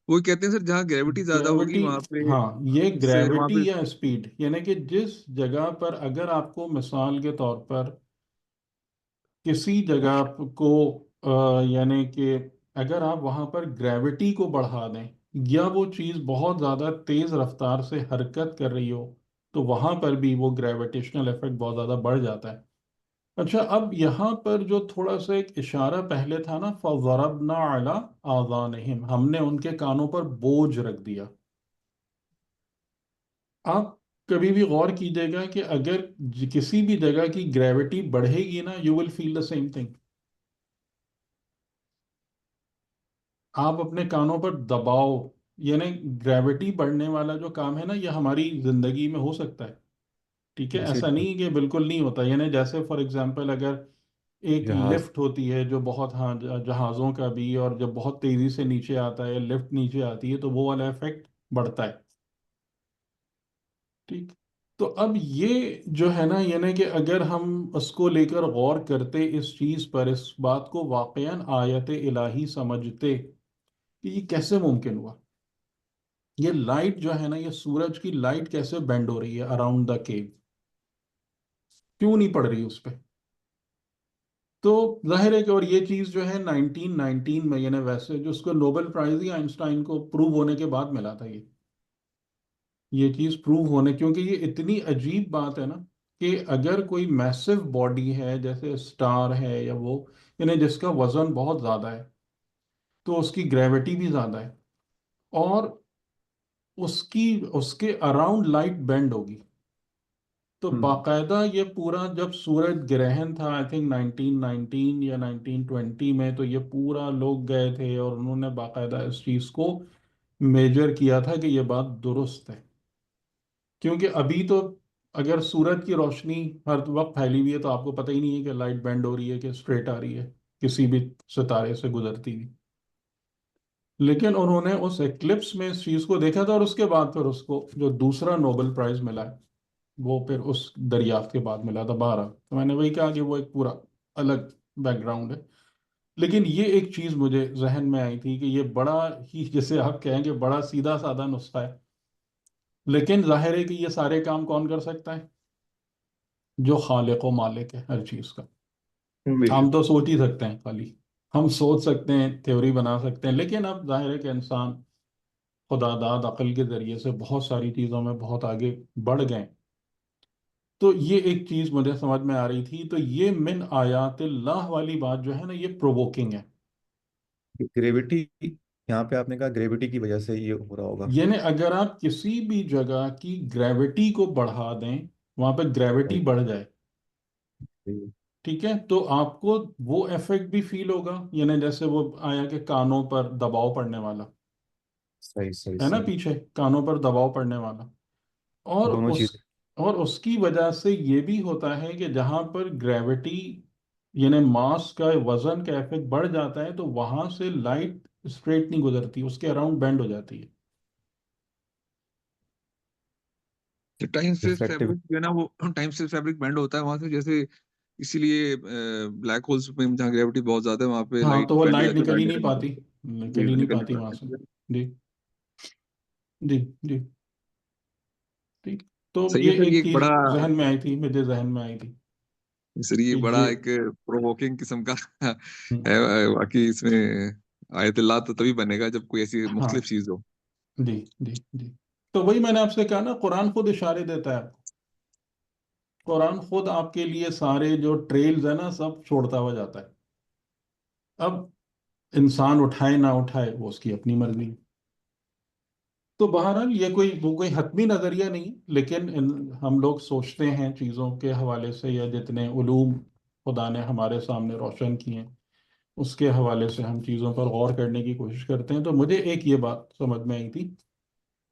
وہ کہتے ہیں سر جہاں گریوٹی زیادہ ہوگی گریوٹی، وہاں پہ، ہاں، یہ اس سے وہاں گریوٹی پہ. یا اسپیڈ، یعنی کہ جس جگہ پر اگر آپ کو مثال کے طور پر کسی جگہ کو یعنی کہ اگر آپ وہاں پر گریوٹی کو بڑھا دیں یا وہ چیز بہت زیادہ تیز رفتار سے حرکت کر رہی ہو تو وہاں پر بھی وہ گریویٹیشنل ایفیکٹ بہت زیادہ بڑھ جاتا ہے. اچھا، اب یہاں پر جو تھوڑا سا ایک اشارہ پہلے تھا نا، فَضَرَبْنَا عَلَىٰ آذَانِهِمْ، ہم نے ان کے کانوں پر بوجھ رکھ دیا. آپ کبھی بھی غور کیجیے گا کہ اگر کسی بھی جگہ کی گریوٹی بڑھے گی نا، you will feel the same thing. آپ اپنے کانوں پر دباؤ، یعنی گریوٹی بڑھنے والا جو کام ہے نا یہ ہماری زندگی میں ہو سکتا ہے. ٹھیک ہے، جی ایسا نہیں کہ بالکل نہیں ہوتا. یعنی جیسے فار ایگزامپل اگر ایک جہاز. لفٹ ہوتی ہے جو بہت، ہاں، جہازوں کا بھی، اور جب بہت تیزی سے نیچے آتا ہے، لفٹ نیچے آتی ہے تو وہ والا افیکٹ بڑھتا ہے. ٹھیک. تو اب یہ جو ہے نا، یعنی کہ اگر ہم اس کو لے کر غور کرتے، اس چیز پر، اس بات کو واقعاً آیت الہی سمجھتے کہ یہ کیسے ممکن ہوا، یہ لائٹ جو ہے نا، یہ سورج کی لائٹ کیسے بینڈ ہو رہی ہے اراؤنڈ دا کیو، کیوں نہیں پڑ رہی اس پہ. تو ظاہر ہے کہ، اور یہ چیز جو ہے 1919 میں، یعنی ویسے جو اس کو نوبل پرائز ہی آئنسٹائن کو پروو ہونے کے بعد ملا تھا یہ چیز پروو ہونے، کیونکہ یہ اتنی عجیب بات ہے نا کہ اگر کوئی میسو باڈی ہے جیسے اسٹار ہے یا وہ، یعنی جس کا وزن بہت زیادہ ہے تو اس کی گریوٹی بھی زیادہ ہے، اور اس کے اراؤنڈ لائٹ بینڈ ہوگی. تو باقاعدہ یہ پورا جب سورج گرہن تھا آئی تھنک 1919 یا 1920 میں، تو یہ پورا لوگ گئے تھے اور انہوں نے باقاعدہ اس چیز کو میجر کیا تھا کہ یہ بات درست ہے. کیونکہ ابھی تو اگر سورج کی روشنی ہر وقت پھیلی ہوئی ہے تو آپ کو پتہ ہی نہیں ہے کہ لائٹ بینڈ ہو رہی ہے کہ اسٹریٹ آ رہی ہے کسی بھی ستارے سے گزرتی ہوئی. لیکن انہوں نے اس ایکلپس میں اس چیز کو دیکھا تھا، اور اس کے بعد پھر اس کو جو دوسرا نوبل پرائز ملا ہے وہ پھر اس دریافت کے بعد ملا تھا 12. تو میں نے وہی کہا کہ وہ ایک پورا الگ بیک گراؤنڈ ہے. لیکن یہ ایک چیز مجھے ذہن میں آئی تھی کہ یہ بڑا ہی، جیسے آپ کہیں کہ بڑا سیدھا سادہ نسخہ ہے، لیکن ظاہر ہے کہ یہ سارے کام کون کر سکتا ہے؟ جو خالق و مالک ہے ہر چیز کا. بے ہم شک. تو سوچ ہی سکتے ہیں، خالی ہم سوچ سکتے ہیں، تھیوری بنا سکتے ہیں، لیکن اب ظاہر ہے کہ انسان خدا داد عقل کے ذریعے سے بہت ساری چیزوں میں بہت آگے بڑھ گئے. تو یہ ایک چیز مجھے سمجھ میں آ رہی تھی. تو یہ من آیات اللہ والی بات جو ہے نا، یہ پرووکنگ ہے. گریوٹی، یہاں پہ آپ نے کہا گریوٹی کی وجہ سے یہ ہو رہا ہوگا. یعنی اگر آپ کسی بھی جگہ کی گریوٹی کو بڑھا دیں، وہاں پہ گریوٹی صحیح بڑھ جائے، صحیح ٹھیک ہے، تو آپ کو وہ ایفیکٹ بھی فیل ہوگا. یعنی جیسے وہ آیا کہ کانوں پر دباؤ پڑنے والا صحیح صحیح ہے نا، صحیح. پیچھے کانوں پر دباؤ پڑنے والا. اور دونوں اس چیزیں. اور اس کی وجہ سے یہ بھی ہوتا ہے کہ جہاں پر گریوٹی یعنی ماس کا وزن کا ایفیکٹ بڑھ جاتا ہے، تو وہاں سے لائٹ اسٹریٹ نہیں گزرتی، اس کے اراؤنڈ بینڈ ہو جاتی ہے. ٹائم سے ریفلیکٹیو. فیبرک جو ہے نا، وہ ٹائم سے فیبرک بینڈ ہوتا ہے وہاں سے، جیسے اسی لیے بلیک ہولز میں جہاں گریوٹی بہت زیادہ ہے وہاں پہ ہاں، لائٹ تو وہ بینڈ ہو لائٹ جاتی ہے، نکل ہی لائٹ نہیں نکل پاتی، جاتی ہے. نکل جی ہی نہیں نکل پاتی نہیں وہاں سے. پاتی. جی جی جی. ٹھیک. تو صحیح ہے یہ سر، یہ ایک ایک چیز بڑا، ذہن میں آئی تھی، مجھے ذہن میں آئی تھی سر یہ کہ بڑا یہ ایک پرووکنگ قسم کا ہے. باقی اس میں آیت اللہ تو تبھی بنے گا جب کوئی ایسی ہاں. مختلف چیز ہو. جی جی جی. تو وہی میں نے آپ سے کہا نا، قرآن خود اشارے دیتا ہے آپ کو. قرآن خود آپ کے لیے سارے جو ٹریلز ہیں نا سب چھوڑتا ہوا جاتا ہے. اب انسان اٹھائے نہ اٹھائے وہ اس کی اپنی مرضی. تو بہرحال یہ وہ کوئی حتمی نظریہ نہیں، لیکن ہم لوگ سوچتے ہیں چیزوں کے حوالے سے، یا جتنے علوم خدا نے ہمارے سامنے روشن کیے ہیں اس کے حوالے سے ہم چیزوں پر غور کرنے کی کوشش کرتے ہیں. تو مجھے ایک یہ بات سمجھ میں آئی تھی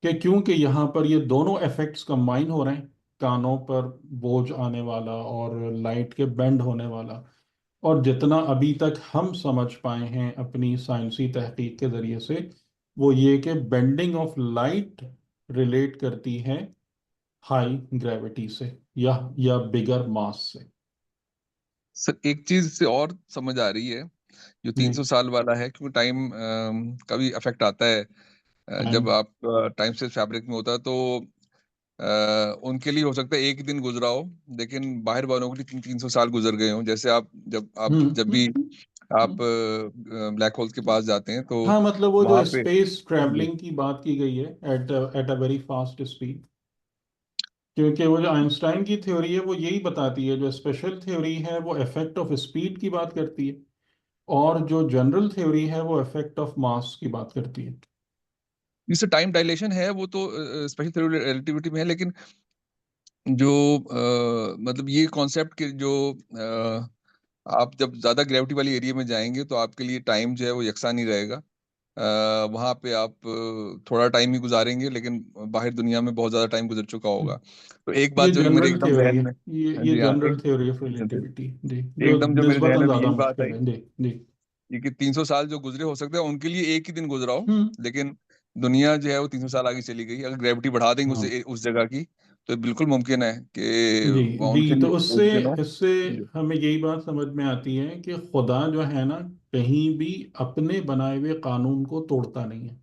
کہ کیونکہ یہاں پر یہ دونوں ایفیکٹس کمبائن ہو رہے ہیں، کانوں پر بوجھ آنے والا اور لائٹ کے بینڈ ہونے والا، اور جتنا ابھی تک ہم سمجھ پائے ہیں اپنی سائنسی تحقیق کے ذریعے سے، وہ یہ کہ بینڈنگ آف لائٹ ریلیٹ کرتی ہے ہائی گریوٹی سے یا بگر ماس سے. سر ایک چیز سے اور سمجھ آ رہی ہے جو جی. 300 سال والا ہے، کیونکہ ٹائم کا بھی افیکٹ آتا ہے. ٹائم. جب آپ ٹائم سے فیبرک میں ہوتا ہے تو ان کے لیے ہو سکتا ہے ایک ہی دن گزرا ہو، لیکن باہر والوں کے لیے 300 سال گزر گئے ہوں. جیسے جب بھی آپ ہم۔ بلیک ہولز کے پاس جاتے ہیں تو ہاں، مطلب وہ جو وہاں پہ اسپیس جی ٹریولنگ کی بات کی گئی ہے at a very fast speed. کیونکہ وہ جو آئنسٹائن کی تھیوری ہے وہ یہی بتاتی ہے، جو اسپیشل تھیوری ہے وہ افیکٹ آف اسپیڈ کی بات کرتی ہے، اور جو جنرل تھیوری ہے وہ افیکٹ آف ماس کی بات کرتی ہے. جس سے ٹائم ڈائلیشن ہے وہ تو اسپیشل تھیوری ریلیٹیوٹی میں ہے، لیکن جو مطلب یہ کانسیپٹ کہ جو آپ جب زیادہ گریوٹی والی ایریا میں جائیں گے تو آپ کے لیے ٹائم جو ہے وہ یکساں نہیں رہے گا. وہاں پہ آپ تھوڑا ٹائم ہی گزاریں گے، لیکن باہر دنیا میں بہت زیادہ ٹائم گزر چکا ہوگا. تو ایک یہ بات جو میرے جنرل ایک دم تھیوری ذہن ہے، میں، یہ جی ہاں، جنرل تھیوری آف ریلیٹیوٹی، جی، جو ایک دم جو میرے ذہن نسبتاً میں زیادہ یہی بات مشکل آئی ہے. جی جی. کہ 300 سال جو گزرے ہو سکتے ہیں ان کے لیے ایک ہی دن گزرا ہو، ہوں. لیکن دنیا جو ہے وہ 300 سال آگے چلی گئی. اگر گریوٹی بڑھا دیں ہاں. گے اس جگہ کی تو بالکل ممکن ہے کہ جی وہ ان کے جی. لیے تو ایک دن ہو. اس سے جی ہمیں یہی بات سمجھ میں آتی ہے کہ خدا جو ہے نا کہیں بھی اپنے بنائے ہوئے قانون کو توڑتا نہیں ہے.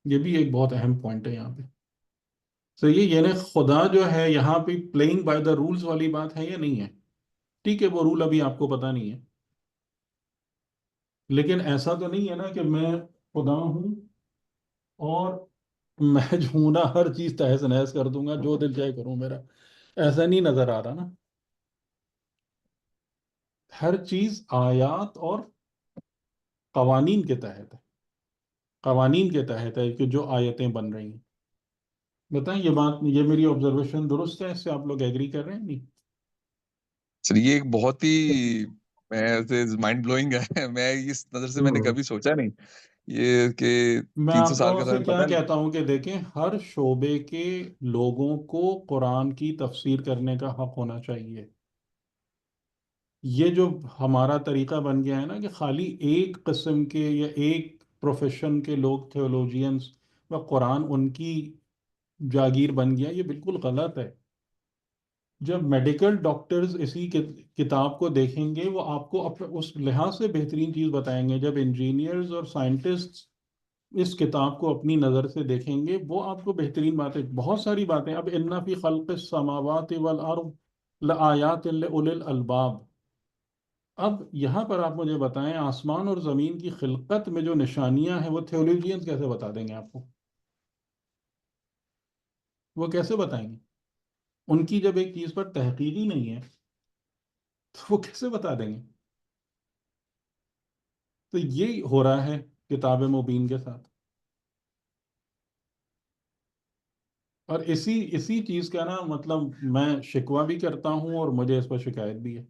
یہ بھی ایک بہت اہم پوائنٹ ہے یہاں پہ. صحیح، یعنی خدا جو ہے یہاں پہ پلئنگ بائی دا رولز والی بات ہے یا نہیں ہے؟ ٹھیک ہے، وہ رول ابھی آپ کو پتا نہیں ہے، لیکن ایسا تو نہیں ہے نا کہ میں خدا ہوں اور میں جو ہوں نا ہر چیز تہس نہس کر دوں گا، جو دل چاہے کروں میرا. ایسا نہیں نظر آ رہا نا. ہر چیز آیات اور قوانین کے تحت ہے، قوانین کے تحت ہے کہ جو آیتیں بن رہی ہیں. بتائیں یہ میری آبزرویشن درست ہے؟ اس سے آپ لوگ ایگری کر رہے ہیں نہیں؟ سر یہ ایک بہت ہی مائنڈ بلوئنگ ہے. میں اس نظر سے میں نے کبھی سوچا نہیں یہ کہ میں 300 آپ سال کو کا سے سمے کیا پتہ نہیں. کہتا ہوں کہ دیکھیں، ہر شعبے کے لوگوں کو قرآن کی تفسیر کرنے کا حق ہونا چاہیے. یہ جو ہمارا طریقہ بن گیا ہے نا کہ خالی ایک قسم کے یا ایک پروفیشن کے لوگ تھیولوجینز و قرآن ان کی جاگیر بن گیا، یہ بالکل غلط ہے. جب میڈیکل ڈاکٹرز اسی کتاب کو دیکھیں گے، وہ آپ کو اس لحاظ سے بہترین چیز بتائیں گے. جب انجینئرز اور سائنٹسٹ اس کتاب کو اپنی نظر سے دیکھیں گے، وہ آپ کو بہترین باتیں، بہت ساری باتیں. اب ان فی خلق السماوات والارض لآیات لأولی الالباب. اب یہاں پر آپ مجھے بتائیں، آسمان اور زمین کی خلقت میں جو نشانیاں ہیں وہ تھیولوجینز کیسے بتا دیں گے آپ کو؟ وہ کیسے بتائیں گے؟ ان کی جب ایک چیز پر تحقیق ہی نہیں ہے تو وہ کیسے بتا دیں گے؟ تو یہ ہو رہا ہے کتاب مبین کے ساتھ. اور اسی چیز کا نا مطلب میں شکوہ بھی کرتا ہوں اور مجھے اس پر شکایت بھی ہے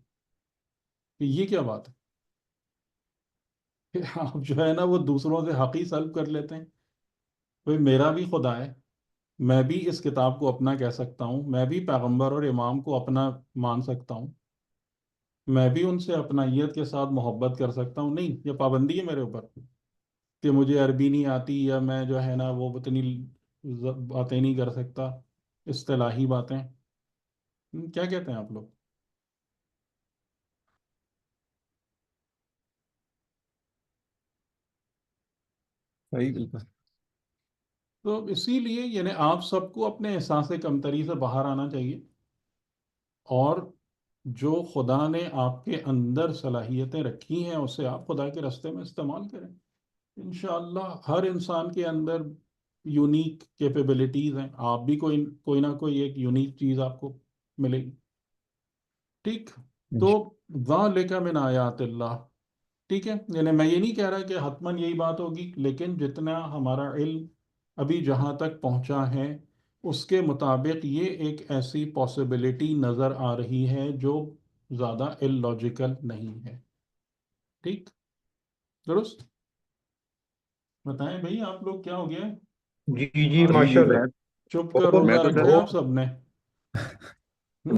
کہ یہ کیا بات ہے کہ آپ جو ہے نا وہ دوسروں سے حق ہی سلب کر لیتے ہیں. بھئی میرا بھی خدا ہے، میں بھی اس کتاب کو اپنا کہہ سکتا ہوں، میں بھی پیغمبر اور امام کو اپنا مان سکتا ہوں، میں بھی ان سے اپنائیت کے ساتھ محبت کر سکتا ہوں. نہیں، یہ پابندی ہے میرے اوپر کہ مجھے عربی نہیں آتی یا میں جو ہے نا وہ اتنی باتیں نہیں کر سکتا، اصطلاحی باتیں. کیا کہتے ہیں آپ لوگ؟ صحیح، بالکل. تو اسی لیے یعنی آپ سب کو اپنے احساس کمتری سے باہر آنا چاہیے، اور جو خدا نے آپ کے اندر صلاحیتیں رکھی ہیں اسے آپ خدا کے راستے میں استعمال کریں. انشاءاللہ ہر انسان کے اندر یونیک کیپیبلٹیز ہیں، آپ بھی کوئی نہ کوئی ایک یونیک چیز آپ کو ملے گی. ٹھیک. تو ذالک من آیات اللہ. ٹھیک ہے، یعنی میں یہ نہیں کہہ رہا کہ حتماً یہی بات ہوگی، لیکن جتنا ہمارا علم ابھی جہاں تک پہنچا ہے اس کے مطابق یہ ایک ایسی پاسبلٹی نظر آ رہی ہے جو زیادہ اللاجیکل نہیں ہے. ٹھیک، درست. بتائیں بھئی آپ لوگ کیا ہو گیا ہے؟ جی آج جی ماشاء اللہ. میں چپ کا بہت میں روزہ تو رکھا سر ہے آپ بہت سب نے.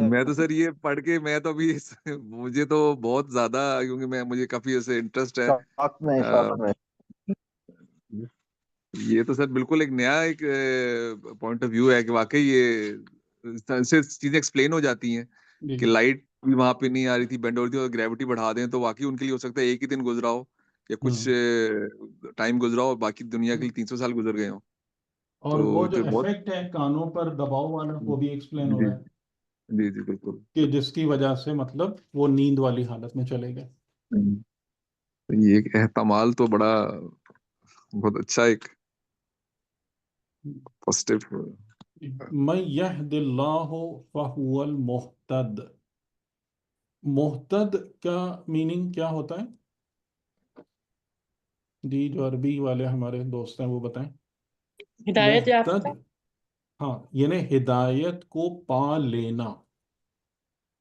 میں تو سر یہ پڑھ کے میں تو ابھی مجھے تو بہت زیادہ، کیونکہ مجھے کافی ایسے انٹرسٹ ہے. ساتھ میں یہ تو سر بالکل ایک نیا ایک پوائنٹ آف ویو ہے کہ واقعی یہ اس طرح سے چیزیں ایکسپلین ہو جاتی ہیں جی کہ لائٹ بھی وہاں پہ نہیں آ رہی تھی، بینڈ ہو رہی تھی، اور گریوٹی بڑھا دیں تو واقعی ان کے لیے ہو سکتا ہے ایک ہی دن گزرا ہو یا کچھ ٹائم گزرا ہو، اور باقی دنیا کے لیے 300 سال گزر گئے ہوں. اور وہ تو جو بہت ایفیکٹ ہے کانوں پر دباؤ والا وہ بھی ایکسپلین ہو جی رہا ہے جی جی بالکل. کہ جس کی وجہ سے مطلب وہ نیند والی حالت میں چلے گئے. تو یہ ایک احتمال تو بڑا بہت اچھا ایک پازیٹیو. من یہد اللہ فہو المہتد. محتد کا میننگ کیا ہوتا ہے؟ جی جو عربی والے ہمارے دوست ہیں وہ بتائیں. ہدایت یافتہ. محتد، ہاں، یعنی ہدایت کو پا لینا.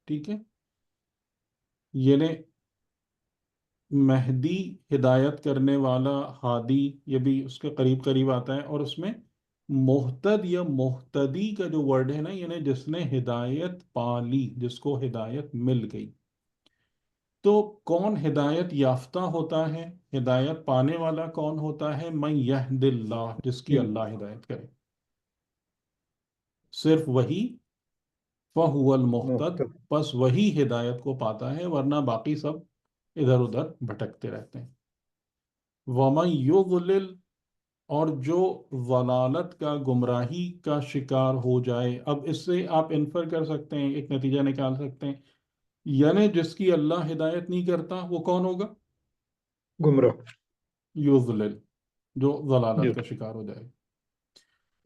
ٹھیک ہے، یعنی مہدی ہدایت کرنے والا، ہادی یہ بھی اس کے قریب قریب آتا ہے. اور اس میں محتد یا محتدی کا جو ورڈ ہے نا، یعنی جس نے ہدایت پا لی، جس کو ہدایت مل گئی. تو کون ہدایت یافتہ ہوتا ہے؟ ہدایت پانے والا کون ہوتا ہے؟ من یہد اللہ، جس کی اللہ ہدایت کرے، صرف وہی. فہو المحتد، محترم. بس وہی ہدایت کو پاتا ہے، ورنہ باقی سب ادھر ادھر بھٹکتے رہتے ہیں. وَمَن يُضْلِلْ، اور جو ضلالت کا، گمراہی کا شکار ہو جائے. اب اس سے آپ انفر کر سکتے ہیں، ایک نتیجہ نکال سکتے ہیں، یعنی جس کی اللہ ہدایت نہیں کرتا وہ کون ہوگا؟ گمراہ. یضلل، جو جی. ضلالت کا شکار ہو جائے.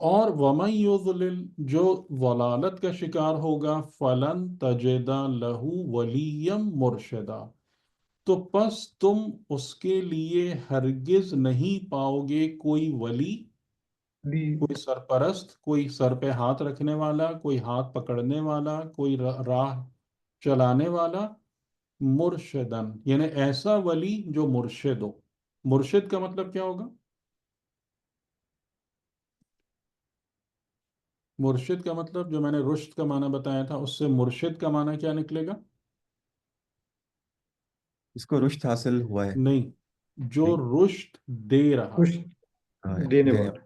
اور وَمَن يُضْلِلْ، جو ضلالت کا شکار ہوگا، فَلَن تَجِدَ لَهُ وَلِيًّا مُرْشِدًا، تو پس تم اس کے لیے ہرگز نہیں پاؤ گے کوئی ولی بھی کوئی سرپرست، کوئی سر پہ ہاتھ رکھنے والا، کوئی ہاتھ پکڑنے والا، کوئی راہ چلانے والا، مرشدن یعنی ایسا ولی جو مرشد ہو۔ مرشد کا مطلب کیا ہوگا؟ مرشد کا مطلب جو میں نے رشد کا معنی بتایا تھا اس سے مرشد کا معنی کیا نکلے گا؟ اس کو رشد حاصل ہوا ہے؟ نہیں، جو نہیں، رشد دے رہا کچھ ہے، ہاں، دینے دینے والا۔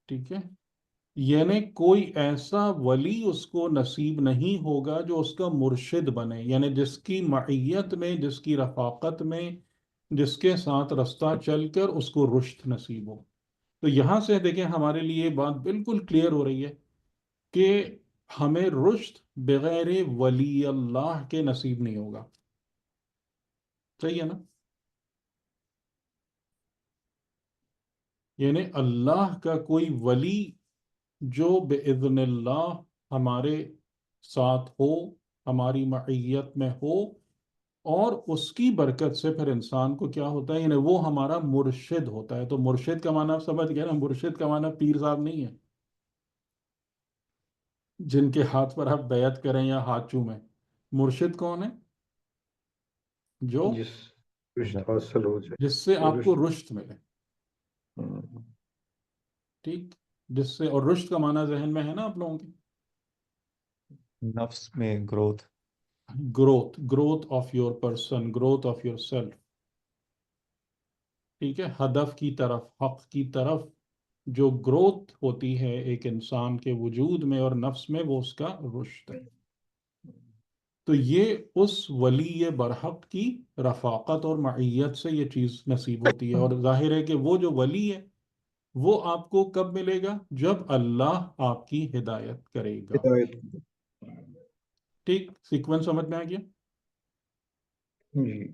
ٹھیک ہے؟ یعنی کوئی ایسا ولی اس کو نصیب نہیں ہوگا جو اس کا مرشد بنے، یعنی جس کی معیت میں، جس کی رفاقت میں، جس کے ساتھ رستہ چل کر اس کو رشد نصیب ہو۔ تو یہاں سے دیکھیں ہمارے لیے یہ بات بالکل کلیئر ہو رہی ہے کہ ہمیں رشد بغیر ولی اللہ کے نصیب نہیں ہوگا۔ صحیح ہے نا؟ یعنی اللہ کا کوئی ولی جو بإذن اللہ ہمارے ساتھ ہو، ہماری معیت میں ہو، اور اس کی برکت سے پھر انسان کو کیا ہوتا ہے، یعنی وہ ہمارا مرشد ہوتا ہے۔ تو مرشد کا معنی آپ سمجھ گئے نا؟ مرشد کا معنی پیر صاحب نہیں ہے جن کے ہاتھ پر آپ بیعت کریں یا ہاتھ چومیں۔ مرشد کون ہے؟ جو جس رشت حاصل ہو جائے جس سے تو آپ کو رشت۔ رشد ملے، ٹھیک؟ جس سے، اور رشد کا معنی ذہن میں ہے نا آپ لوگوں کی؟ نفس میں growth. Growth of your person, growth of your self, ٹھیک ہے؟ ہدف کی طرف، حق کی طرف جو گروتھ ہوتی ہے ایک انسان کے وجود میں اور نفس میں، وہ اس کا رشد ہے۔ تو یہ اس ولی برحق کی رفاقت اور معیت سے یہ چیز نصیب ہوتی ہے، اور ظاہر ہے کہ وہ جو ولی ہے وہ آپ کو کب ملے گا؟ جب اللہ آپ کی ہدایت کرے گا۔ ہدایت۔ ٹھیک، سیکوینس سمجھ میں آ گیا؟ جی۔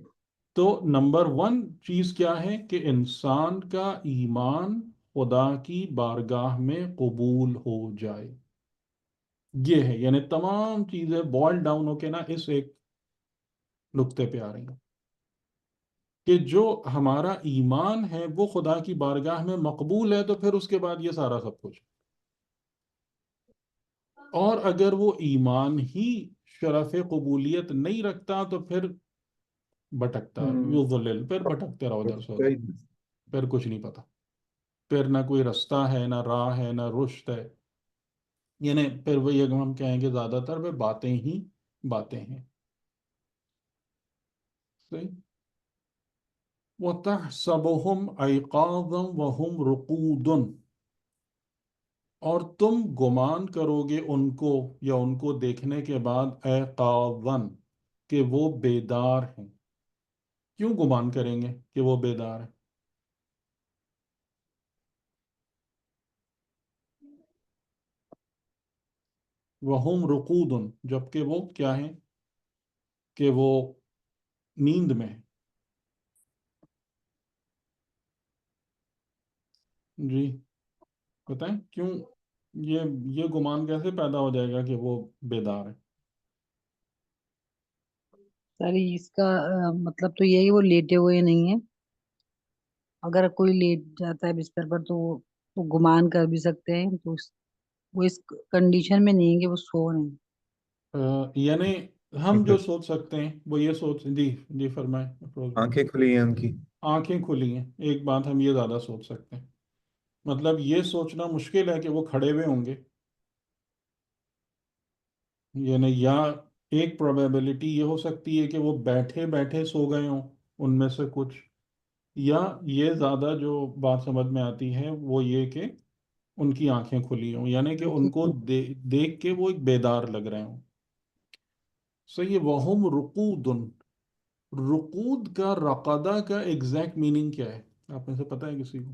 تو نمبر 1 چیز کیا ہے کہ انسان کا ایمان خدا کی بارگاہ میں قبول ہو جائے، یہ ہے۔ یعنی تمام چیزیں بوائل ڈاؤن ہو کے نا اس ایک نقطے پہ آ رہی ہیں کہ جو ہمارا ایمان ہے وہ خدا کی بارگاہ میں مقبول ہے، تو پھر اس کے بعد یہ سارا سب کچھ۔ اور اگر وہ ایمان ہی شرف قبولیت نہیں رکھتا تو پھر بھٹکتا، یضلل، پھر بھٹکتے رہو ادھر سے ادھر، پھر کچھ نہیں پتا، پھر نہ کوئی رستہ ہے، نہ راہ ہے، نہ رشد ہے۔ یعنی پھر وہی اگر ہم کہیں گے زیادہ تر وہ باتیں ہی باتیں ہیں۔ صحیح؟ وَتَحْسَبُهُمْ أَيْقَاظًا وَهُمْ رُقُودٌ، اور تم گمان کرو گے ان کو یا ان کو دیکھنے کے بعد ایقاظاً کہ وہ بیدار ہیں۔ کیوں گمان کریں گے کہ وہ بیدار ہیں؟ وَهُمْ رُقُودٌ، جبکہ وہ کیا ہیں کہ وہ نیند میں ہیں۔ جی بتائیں کیوں یہ گمان کیسے پیدا ہو جائے گا کہ وہ بیدار ہے؟ سر اس کا مطلب تو یہی وہ لیٹے ہوئے نہیں ہیں۔ اگر کوئی لیٹ جاتا ہے بستر پر تو وہ گمان کر بھی سکتے ہیں، تو وہ اس کنڈیشن میں نہیں ہے کہ وہ سو رہے ہیں۔ یعنی ہم جو سوچ سکتے ہیں وہ یہ سوچ، جی جی فرمائیں افروز بھائی۔ آنکھیں کھلی ہیں ان کی۔ آنکھیں کھلی ہیں، ایک بات ہم یہ زیادہ سوچ سکتے ہیں۔ مطلب یہ سوچنا مشکل ہے کہ وہ کھڑے ہوئے ہوں گے، یعنی یا ایک پروبیبلٹی یہ ہو سکتی ہے کہ وہ بیٹھے بیٹھے سو گئے ہوں ان میں سے کچھ، یا یہ زیادہ جو بات سمجھ میں آتی ہے وہ یہ کہ ان کی آنکھیں کھلی ہوں، یعنی کہ ان کو دیکھ کے وہ ایک بیدار لگ رہے ہوں۔ صحیح ہے۔ وَهُمْ رُقُودٌ، رقود کا، رقدہ کا ایگزیکٹ میننگ کیا ہے؟ آپ میں سے پتہ ہے کسی کو؟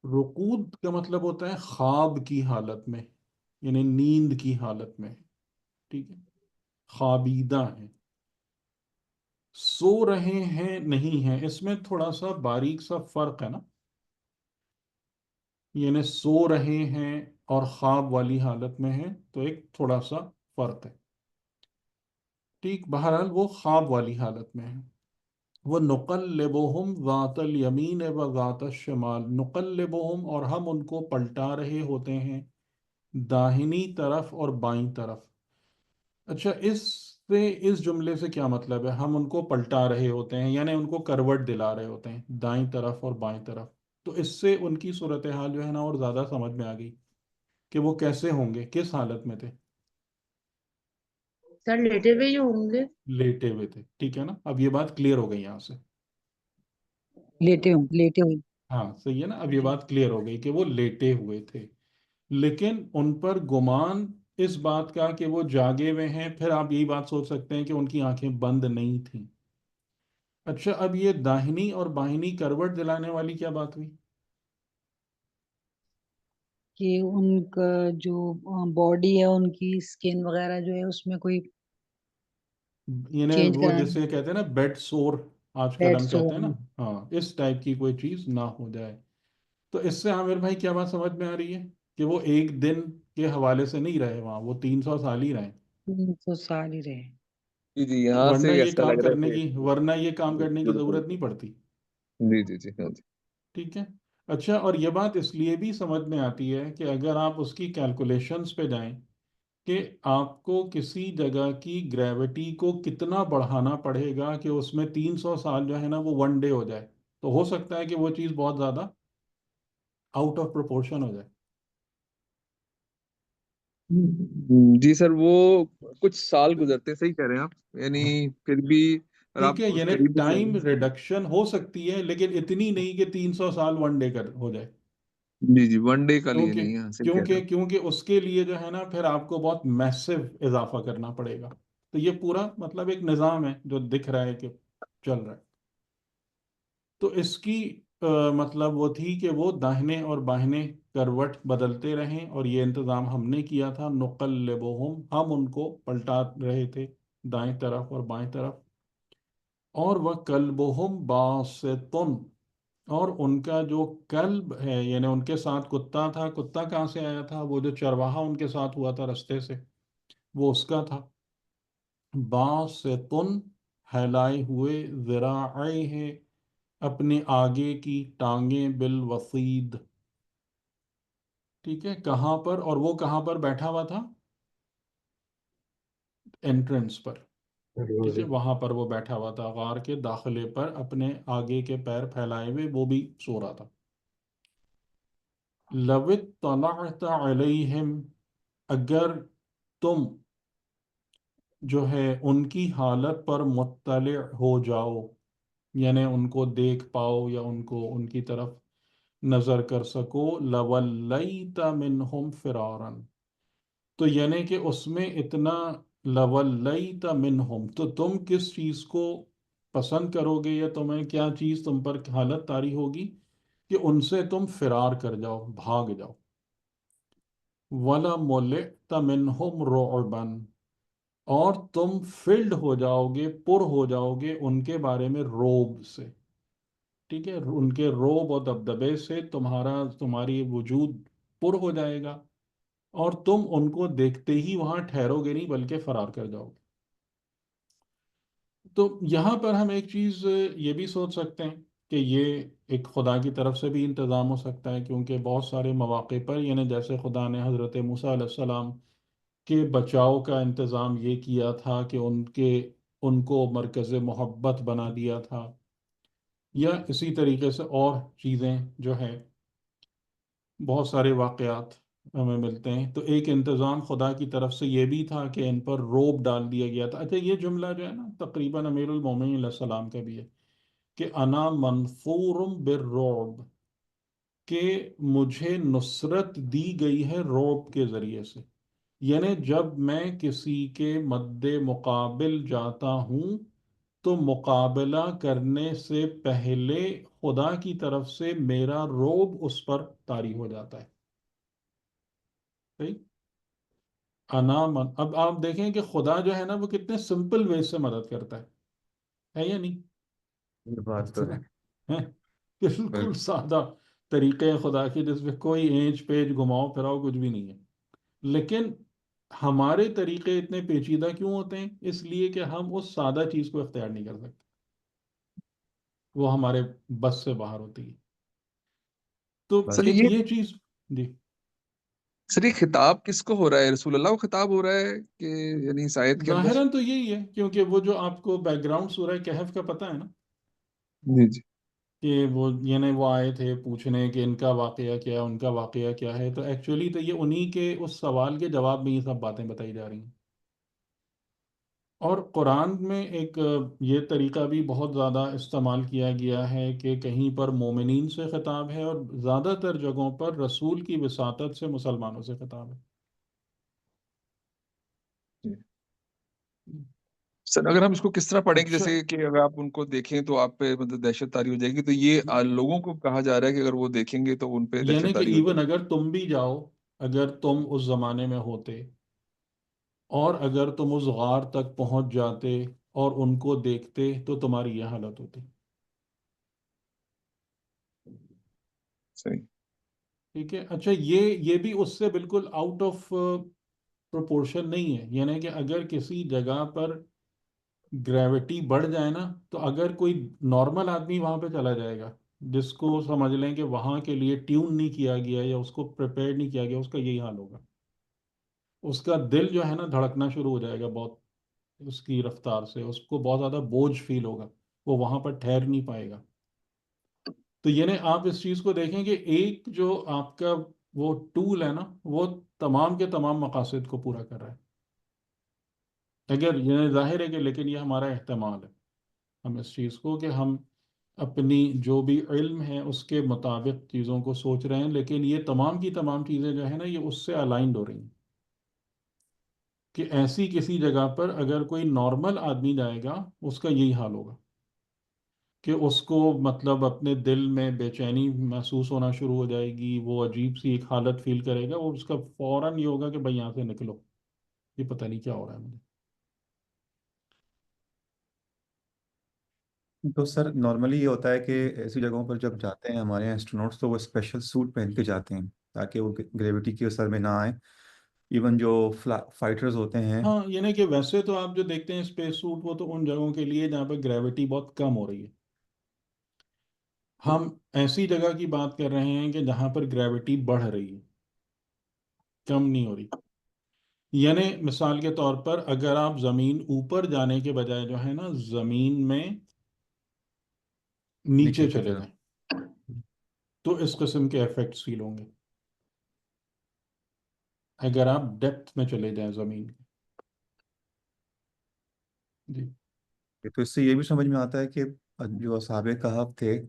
رقود کا مطلب ہوتا ہے خواب کی حالت میں، یعنی نیند کی حالت میں، ٹھیک ہے؟ خوابیدہ ہیں، سو رہے ہیں نہیں ہیں، اس میں تھوڑا سا باریک سا فرق ہے نا۔ یعنی سو رہے ہیں اور خواب والی حالت میں ہیں، تو ایک تھوڑا سا فرق ہے. ٹھیک، بہرحال وہ خواب والی حالت میں ہیں. وہ نقلبہم ذات الیمین و ذات الشمال، نقلبہم، اور ہم ان کو پلٹا رہے ہوتے ہیں داہنی طرف اور بائیں طرف. اچھا، اس جملے سے کیا مطلب ہے؟ ہم ان کو پلٹا رہے ہوتے ہیں، یعنی ان کو کروٹ دلا رہے ہوتے ہیں دائیں طرف اور بائیں طرف. تو اس سے ان کی صورتحال جو ہے نا اور زیادہ سمجھ میں آ گئی کہ وہ کیسے ہوں گے، کس حالت میں تھے. سر لیٹے ہوئے ہی ہوں گے. لیٹے ہوئے تھے. ٹھیک ہے نا، اب یہ بات کلیئر ہو گئی یہاں سے. لیٹے ہوئے. ہاں صحیح ہے نا، اب یہ جی. بات کلیئر ہو گئی کہ وہ لیٹے ہوئے تھے، لیکن ان پر گمان اس بات کا کہ وہ جاگے ہوئے ہیں. پھر آپ یہی بات سوچ سکتے ہیں کہ ان کی آنکھیں بند نہیں تھیں. اچھا، اب یہ داہنی اور بائنی کروٹ دلانے والی کیا بات ہوئی؟ کہ ان کا جو باڈی ہے، ان کی اسکن وغیرہ جو ہے اس میں کوئی یعنی چینج وہ کرانا جیسے کہتے ہیں نا بیڈ سور، آج کل بیڈ ہم سو. کہتے ہیں نا، ہاں اس ٹائپ کی کوئی چیز نہ ہو جائے. تو اس سے عامر بھائی کیا بات سمجھ میں آ رہی ہے کہ وہ ایک دن کے حوالے سے نہیں رہے وہاں، وہ 300 سال ہی رہے. 300 سال ہی رہے. جی جی، یہاں سے ایسا لگ رہا ہے کہ ورنہ یہ کام کرنے کی بالکل. ضرورت نہیں پڑتی. جی جی جی، ہاں جی. ٹھیک ہے. اچھا، اور یہ بات اس لیے بھی سمجھ میں آتی ہے کہ اگر آپ اس کی کیلکولیشنز پہ جائیں کہ آپ کو کسی جگہ کی گریوٹی کو کتنا بڑھانا پڑے گا کہ اس میں 300 سال جو ہے نا وہ ون ڈے ہو جائے، تو ہو سکتا ہے کہ وہ چیز بہت زیادہ آؤٹ آف پروپورشن ہو جائے. جی سر، وہ کچھ سال گزرتے، صحیح کہہ رہے ہیں آپ. یعنی ہاں پھر بھی اگر ٹھیک آپ ہے، یعنی قریب سے. ٹائم ریڈکشن ہو سکتی ہے لیکن اتنی نہیں کہ 300 سال ون ڈے کر ہو جائے. جی جی، ون ڈے کا لیے کیونکہ نہیں ہے، صحیح کہہ رہے کیونکہ کیونکہ اس کے لیے جو ہے نا پھر آپ کو بہت میسو اضافہ کرنا پڑے گا. تو یہ پورا مطلب ایک نظام ہے جو دکھ رہا ہے کہ چل رہا ہے. تو اس کی مطلب وہ تھی کہ وہ داہنے اور بائیں کروٹ بدلتے رہیں، اور یہ انتظام ہم نے کیا تھا. نقلبہم، ہم ان کو پلٹا رہے تھے دائیں طرف اور بائیں طرف. اور وہ کلبہم باسطن، اور ان کا جو کلب ہے یعنی ان کے ساتھ کتا تھا. کتا کہاں سے آیا تھا؟ وہ جو چرواہا ان کے ساتھ ہوا تھا رستے سے، وہ اس کا تھا. باسطن، پھیلائے ہوئے، ذراعیہ، اپنے آگے کی ٹانگیں، بالوسید. ٹھیک ہے، کہاں پر؟ اور وہ کہاں پر بیٹھا ہوا تھا؟ انٹرنس پر. ٹھیک ہے، وہاں پر وہ بیٹھا ہوا تھا غار کے داخلے پر، اپنے آگے کے پیر پھیلائے ہوئے وہ بھی سو رہا تھا. لو اطلعت علیہم، اگر تم جو ہے ان کی حالت پر مطلع ہو جاؤ، یعنی ان کو دیکھ پاؤ یا ان کی طرف نظر کر سکو، لولیت منہم فرارا، تو یعنی کہ اس میں اتنا، لولیت منہم، تو تم کس چیز کو پسند کرو گے یا تمہیں کیا چیز تم پر حالت طاری ہوگی کہ ان سے تم فرار کر جاؤ، بھاگ جاؤ. وَلَمُلِئْتَ مِنْهُمْ رُعْبًا، اور تم فلڈ ہو جاؤ گے، پر ہو جاؤ گے ان کے بارے میں روب سے. ٹھیک ہے، ان کے روب اور دبدبے سے تمہاری وجود پر ہو جائے گا، اور تم ان کو دیکھتے ہی وہاں ٹھہرو گے نہیں بلکہ فرار کر جاؤ گے. تو یہاں پر ہم ایک چیز یہ بھی سوچ سکتے ہیں کہ یہ ایک خدا کی طرف سے بھی انتظام ہو سکتا ہے، کیونکہ بہت سارے مواقع پر یعنی جیسے خدا نے حضرت موسیٰ علیہ السلام کے بچاؤ کا انتظام یہ کیا تھا کہ ان کو مرکز محبت بنا دیا تھا، یا اسی طریقے سے اور چیزیں جو ہیں بہت سارے واقعات ہمیں ملتے ہیں. تو ایک انتظام خدا کی طرف سے یہ بھی تھا کہ ان پر روب ڈال دیا گیا تھا. اچھا، یہ جملہ جو ہے نا تقریباً امیر المومنین علیہ السلام کا بھی ہے کہ انا منصور بالرعب، کہ مجھے نصرت دی گئی ہے روب کے ذریعے سے. یعنی جب میں کسی کے مد مقابل جاتا ہوں تو مقابلہ کرنے سے پہلے خدا کی طرف سے میرا روب اس پر طاری ہو جاتا ہے. صحیح. اب آپ دیکھیں کہ خدا جو ہے نا وہ کتنے سمپل وے سے مدد کرتا ہے یا نہیں؟ یہ بات تو ہے. ہیں؟ بالکل بالکل. سادہ طریقے خدا کے جس میں کوئی اینچ پیج گھماؤ پھراؤ کچھ بھی نہیں ہے. لیکن ہمارے طریقے اتنے پیچیدہ کیوں ہوتے ہیں؟ اس لیے کہ ہم اس سادہ چیز کو اختیار نہیں کر سکتے، وہ ہمارے بس سے باہر ہوتی ہے. تو سر یہ یہ یہ چیز. جی. سر یہ خطاب کس کو ہو رہا ہے؟ رسول اللہ کو خطاب ہو رہا ہے کہ یعنی اس آیت کے اندر؟ ظاہراً تو یہی ہے، کیونکہ وہ جو آپ کو بیک گراؤنڈ سورہ کہف کا پتہ ہے نا، جی جی. کہ وہ یعنی وہ آئے تھے پوچھنے کہ ان کا واقعہ کیا ہے، ان کا واقعہ کیا ہے، تو ایکچولی تو یہ انہی کے اس سوال کے جواب میں یہ سب باتیں بتائی جا رہی ہیں. اور قرآن میں ایک یہ طریقہ بھی بہت زیادہ استعمال کیا گیا ہے کہ کہیں پر مومنین سے خطاب ہے اور زیادہ تر جگہوں پر رسول کی وساطت سے مسلمانوں سے خطاب ہے. سر اگر ہم اس کو کس طرح پڑھیں گے، اچھا، جیسے کہ اگر آپ ان کو دیکھیں تو آپ پہ مطلب دہشت طاری ہو جائے گی، تو یہ لوگوں کو کہا جا رہا ہے کہ اگر وہ دیکھیں گے تو ان پہ یعنی دہشت کہ طاری ہو جائے ایون اگر تم بھی جاؤ، اگر تم اس زمانے میں ہوتے اور اگر تم اس غار تک پہنچ جاتے اور ان کو دیکھتے تو تمہاری یہ حالت ہوتی. گی. صحیح. ٹھیک ہے. اچھا، یہ بھی اس سے بالکل آؤٹ آف پروپورشن نہیں ہے. یعنی کہ اگر کسی جگہ پر گریوٹی بڑھ جائے نا، تو اگر کوئی نارمل آدمی وہاں پہ چلا جائے گا جس کو سمجھ لیں کہ وہاں کے لیے ٹیون نہیں کیا گیا یا اس کو پریپیئر نہیں کیا گیا، اس کا یہی حال ہوگا. اس کا دل جو ہے نا دھڑکنا شروع ہو جائے گا بہت، اس کی رفتار سے اس کو بہت زیادہ بوجھ فیل ہوگا، وہ وہاں پر ٹھہر نہیں پائے گا. تو یعنی آپ اس چیز کو دیکھیں کہ ایک جو آپ کا وہ ٹول ہے نا، وہ تمام کے تمام مقاصد کو پورا کر رہا ہے. اگر یہ ظاہر ہے کہ لیکن یہ ہمارا احتمال ہے، ہم اس چیز کو کہ ہم اپنی جو بھی علم ہے اس کے مطابق چیزوں کو سوچ رہے ہیں، لیکن یہ تمام کی تمام چیزیں جو ہے نا یہ اس سے الائنڈ ہو رہی ہیں کہ ایسی کسی جگہ پر اگر کوئی نارمل آدمی جائے گا اس کا یہی حال ہوگا کہ اس کو مطلب اپنے دل میں بے چینی محسوس ہونا شروع ہو جائے گی، وہ عجیب سی ایک حالت فیل کرے گا، وہ اس کا فوراً یہ ہوگا کہ بھائی یہاں سے نکلو، یہ پتہ نہیں کیا ہو رہا ہے مجھے. تو سر نارملی یہ ہوتا ہے کہ ایسی جگہوں پر جب جاتے ہیں ہمارے یہاں اسٹرونٹس تو وہ اسپیشل سوٹ پہن کے جاتے ہیں تاکہ وہ گریوٹی کے اثر میں نہ آئیں. ایون جو فائٹرز ہوتے ہیں. ہاں، یعنی کہ ویسے تو آپ جو دیکھتے ہیں اسپیس سوٹ وہ تو ان جگہوں کے لیے جہاں پہ گریوٹی بہت کم ہو رہی ہے. ہم ایسی جگہ کی بات کر رہے ہیں کہ جہاں پر گریوٹی بڑھ رہی ہے، کم نہیں ہو رہی. یعنی مثال کے طور پر اگر آپ زمین اوپر جانے کے بجائے جو ہے نا زمین میں نیچے نیچے کی چلے طرف. جائیں تو اس قسم کے ایفیکٹس فیل ہوں گے. اگر آپ ڈیپتھ میں چلے جائیں زمین کے. جی. تو اس سے یہ بھی سمجھ میں آتا ہے کہ جو اصحاب کہف تھے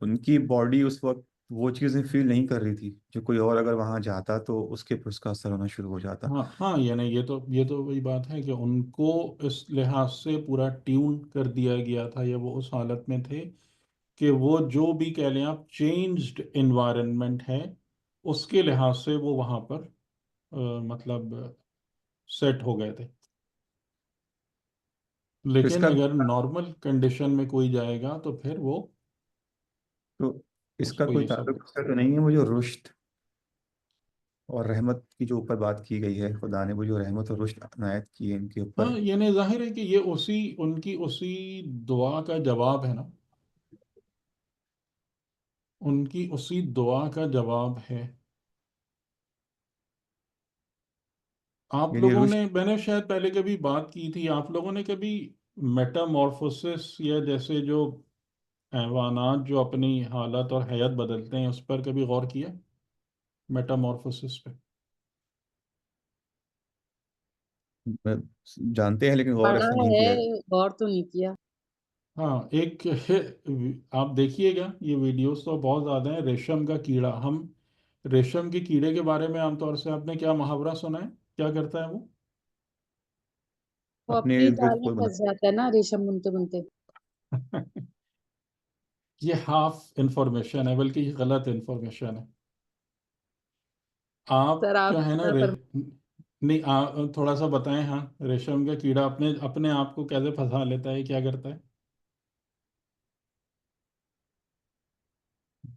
ان کی باڈی اس وقت وہ چیزیں فیل نہیں کر رہی تھی جو کوئی اور اگر وہاں جاتا تو اس کے پر اس کا اثر ہونا شروع ہو جاتا. ہاں ہاں، یعنی یہ تو وہی بات ہے کہ ان کو اس لحاظ سے پورا ٹیون کر دیا گیا تھا یا وہ اس حالت میں تھے کہ وہ جو بھی کہہ لیں آپ چینجڈ انوائرنمنٹ ہے اس کے لحاظ سے وہ وہاں پر مطلب سیٹ ہو گئے تھے. تو اس لیکن کا اگر نارمل کنڈیشن میں کوئی جائے گا تو پھر وہ تو اس اس کا کو کوئی یہ سب. تعلق اس سے تو نہیں ہے وہ جو رشد اور رحمت کی جو اوپر بات کی گئی ہے خدا نے وہ جو رحمت اور رشد عنایت کی ہے ان کے اوپر. ہاں، یعنی ظاہر ہے کہ یہ ان کی اسی دعا کا جواب ہے نا، ان کی اسی دعا کا جواب ہے. آپ یعنی لوگوں رشد. نے میں نے شاید پہلے کبھی بات کی تھی، آپ لوگوں نے کبھی میٹامورفوسس یا جیسے جو حیوانات جو اپنی حالت اور حیت بدلتے ہیں اس پر کبھی غور کیا؟ میٹامورفوسس پہ. جانتے ہیں لیکن غور پڑھا ایسا نہیں ہے، کیا. غور تو نہیں کیا. ہاں، ایک آپ دیکھیے گا یہ ویڈیوز تو بہت زیادہ ہیں. ریشم کا کیڑا، ہم ریشم کے کیڑے کے بارے میں عام طور سے آپ نے کیا محاورہ سنا ہے؟ کیا کرتا ہے وہ؟ وہ اپنے اپنی ارد جال گرد میں کوئی پھنس جاتا ہے نا ریشم بنتے بنتے. یہ ہاف انفارمیشن ہے، بلکہ یہ غلط انفارمیشن ہے. آپ سر آپ جو ہے نا کیا نہیں تھوڑا سا بتائیں. ہاں، ریشم کا کیڑا اپنے اپنے آپ کو کیسے پھنسا لیتا ہے، کیا کرتا ہے؟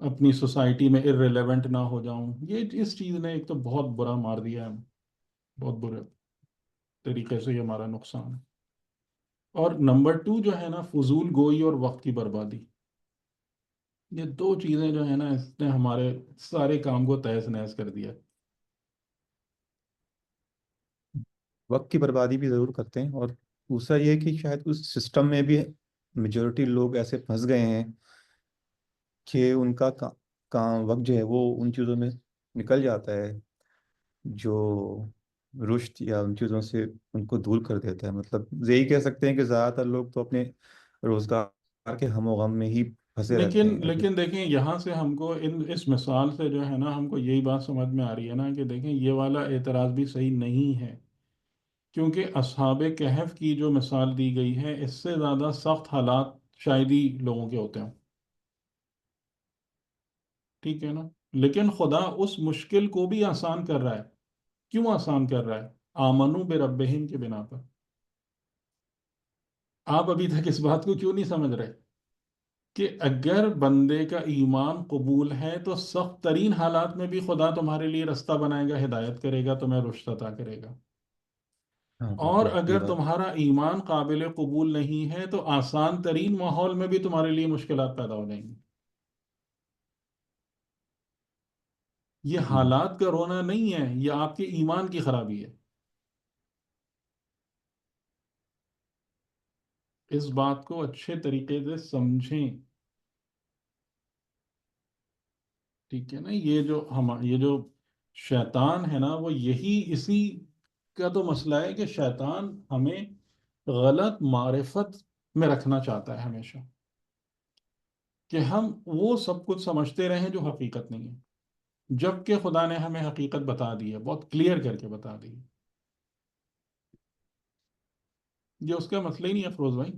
اپنی سوسائٹی میں irrelevant نہ ہو جاؤں. یہ اس چیز نے ایک تو بہت برا مار دیا ہے، بہت برے طریقے سے یہ ہمارا نقصان ہے. اور نمبر 2 جو ہے نا، فضول گوئی اور وقت کی بربادی. یہ 2 چیزیں جو ہے نا، اس نے ہمارے سارے کام کو تہس نہس کر دیا. وقت کی بربادی بھی ضرور کرتے ہیں، اور دوسرا یہ کہ شاید اس سسٹم میں بھی میجورٹی لوگ ایسے پھنس گئے ہیں کہ ان کا کام وقت جو ہے وہ ان چیزوں میں نکل جاتا ہے جو رشت یا ان چیزوں سے ان کو دور کر دیتا ہے. مطلب یہی کہہ سکتے ہیں کہ زیادہ تر لوگ تو اپنے روزگار کے ہم و غم میں ہی پھنسے رہتے لیکن ہیں. لیکن دیکھیں، یہاں سے ہم کو اس مثال سے جو ہے نا، ہم کو یہی بات سمجھ میں آ رہی ہے نا کہ دیکھیں یہ والا اعتراض بھی صحیح نہیں ہے، کیونکہ اصحاب کہف کی جو مثال دی گئی ہے، اس سے زیادہ سخت حالات شاید ہی لوگوں کے ہوتے ہیں. ٹھیک ہے نا؟ لیکن خدا اس مشکل کو بھی آسان کر رہا ہے. کیوں آسان کر رہا ہے؟ آمنو بربہم کے بنا پر. آپ ابھی تک اس بات کو کیوں نہیں سمجھ رہے کہ اگر بندے کا ایمان قبول ہے تو سخت ترین حالات میں بھی خدا تمہارے لیے رستہ بنائے گا، ہدایت کرے گا، تمہیں رشد عطا کرے گا. ہاں اور بالکل یہ اگر بات. تمہارا ایمان قابل قبول نہیں ہے تو آسان ترین ماحول میں بھی تمہارے لیے مشکلات پیدا ہو جائیں گی. یہ حالات کا رونا نہیں ہے، یہ آپ کے ایمان کی خرابی ہے. اس بات کو اچھے طریقے سے سمجھیں. ٹھیک ہے نا؟ یہ جو شیطان ہے نا، وہ اسی کا تو مسئلہ ہے کہ شیطان ہمیں غلط معرفت میں رکھنا چاہتا ہے ہمیشہ، کہ ہم وہ سب کچھ سمجھتے رہیں جو حقیقت نہیں ہے، جبکہ خدا نے ہمیں حقیقت بتا دی ہے، بہت کلیئر کر کے بتا دی ہے. یہ اس کا مسئلہ ہی نہیں ہے فروز بھائی.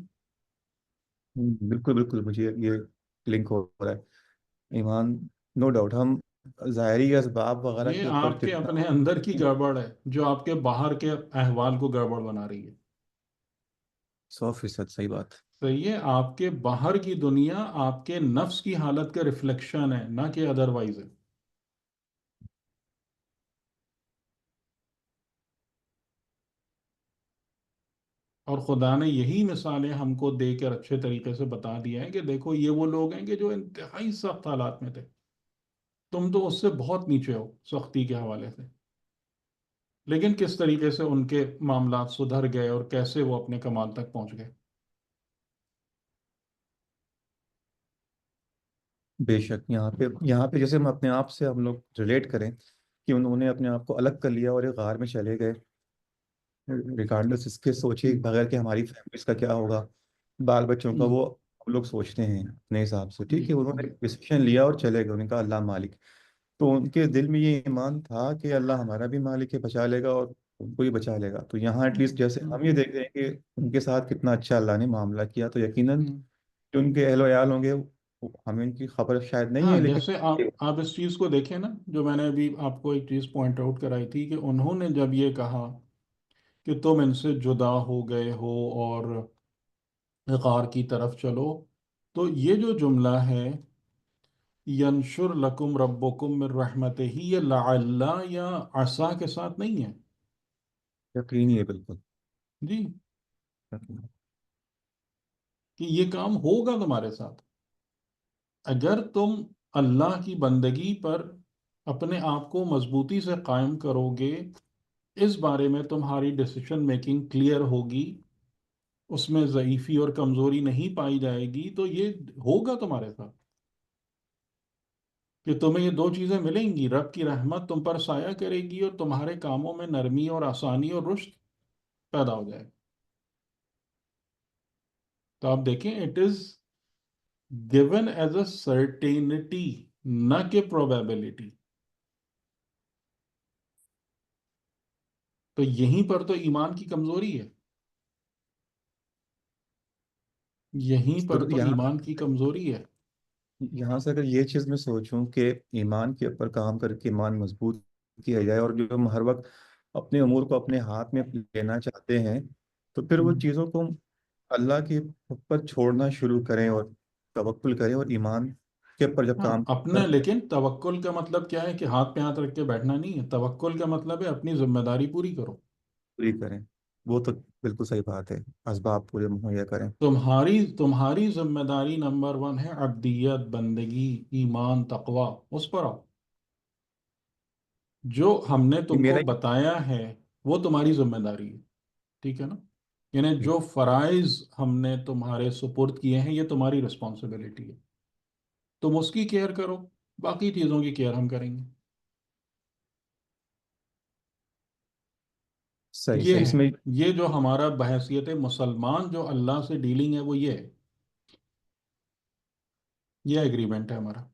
بالکل بالکل مجھے یہ لنک ہو رہا ہے. ایمان نو ڈاؤٹ ہم ظاہری اسباب وغیرہ یہ کے اوپر آپ کے جتنا اپنے اندر کی گڑبڑ ہے جو آپ کے باہر کے احوال کو گڑبڑ بنا رہی ہے. 100% صحیح بات. صحیح ہے؟ آپ کے باہر کی دنیا آپ کے نفس کی حالت کا ریفلیکشن ہے، نہ کہ ادروائز ہے. اور خدا نے یہی مثالیں ہم کو دے کر اچھے طریقے سے بتا دیا ہے کہ دیکھو یہ وہ لوگ ہیں کہ جو انتہائی سخت حالات میں تھے، تم تو اس سے بہت نیچے ہو سختی کے حوالے سے، لیکن کس طریقے سے ان کے معاملات سدھر گئے اور کیسے وہ اپنے کمال تک پہنچ گئے. بے شک یہاں پہ جیسے ہم اپنے آپ سے ہم لوگ ریلیٹ کریں کہ انہوں نے اپنے آپ کو الگ کر لیا اور ایک غار میں چلے گئے، ریگارڈلس اس کے سوچے بغیر کہ ہماری فیملیز کا کیا ہوگا، بال بچوں کا، وہ ہم لوگ سوچتے ہیں اپنے حساب سے. ٹھیک جی ہے، انہوں نے جی ڈیسیشن لیا اور چلے گئے، انہوں نے کہا اللہ مالک. تو ان کے دل میں یہ ایمان تھا کہ اللہ ہمارا بھی مالک ہے، بچا لے گا اور ان کو بھی بچا لے گا. تو یہاں ایٹ لیسٹ جیسے ہم یہ دیکھ رہے ہیں کہ ان کے ساتھ کتنا اچھا اللہ نے معاملہ کیا، تو یقیناً جو ان کے اہل و عیال ہوں گے ہمیں ان کی خبر شاید نہیں ہاں، ہے جیسے لیکن آپ اس چیز کو دیکھیں نا، جو میں نے ابھی آپ کو ایک چیز پوائنٹ آؤٹ کرائی تھی کہ انہوں نے جب یہ کہا کہ تم ان سے جدا ہو گئے ہو اور غار کی طرف چلو، تو یہ جو جملہ ہے ینشر لکم ربکم من رحمتہ، یہ لعل یا عسا کے ساتھ نہیں ہے. یقینی ہے بالکل. جی، کہ یہ کام ہوگا تمہارے ساتھ اگر تم اللہ کی بندگی پر اپنے آپ کو مضبوطی سے قائم کرو گے، اس بارے میں تمہاری ڈیسیشن میکنگ کلیئر ہوگی، اس میں ضعیفی اور کمزوری نہیں پائی جائے گی، تو یہ ہوگا تمہارے ساتھ کہ تمہیں یہ 2 چیزیں ملیں گی. رب کی رحمت تم پر سایہ کرے گی اور تمہارے کاموں میں نرمی اور آسانی اور رشد پیدا ہو جائے گا. تو آپ دیکھیں، it is given as a certainty, نہ کہ probability. تو یہیں پر تو ایمان کی کمزوری ہے، یہیں پر تو تو ایمان کی کمزوری ہے. یہاں سے اگر یہ چیز میں سوچوں کہ ایمان کے اوپر کام کر کے ایمان مضبوط کیا جائے، اور جو ہم ہر وقت اپنے امور کو اپنے ہاتھ میں لینا چاہتے ہیں، تو پھر وہ چیزوں کو اللہ کے اوپر چھوڑنا شروع کریں اور توکل کریں اور ایمان کے اوپر جب ہاں کام اپنا، لیکن توکل کا مطلب کیا ہے کہ ہاتھ پہ ہاتھ رکھ کے بیٹھنا نہیں ہے. توکل کا مطلب ہے اپنی ذمہ داری پوری کرو. پوری کریں، وہ تو بالکل صحیح بات ہے، اسباب پورے مہیا کریں. تمہاری ذمہ داری نمبر 1 ہے عبدیت، بندگی، ایمان، تقوی. اس پر آؤ. جو ہم نے یہ تم کو میرا بتایا ہے وہ تمہاری ذمہ داری ہے. ٹھیک ہے نا؟ یعنی ہی جو فرائض ہم نے تمہارے سپرد کیے ہیں یہ تمہاری رسپانسبلٹی ہے. تم اس کی کیئر کرو، باقی چیزوں کی کیئر ہم کریں گے. صحیح یہ صحیح اس ہے، میں. یہ جو ہمارا بحیثیت مسلمان جو اللہ سے ڈیلنگ ہے وہ یہ ہے. یہ ایگریمنٹ ہے ہمارا.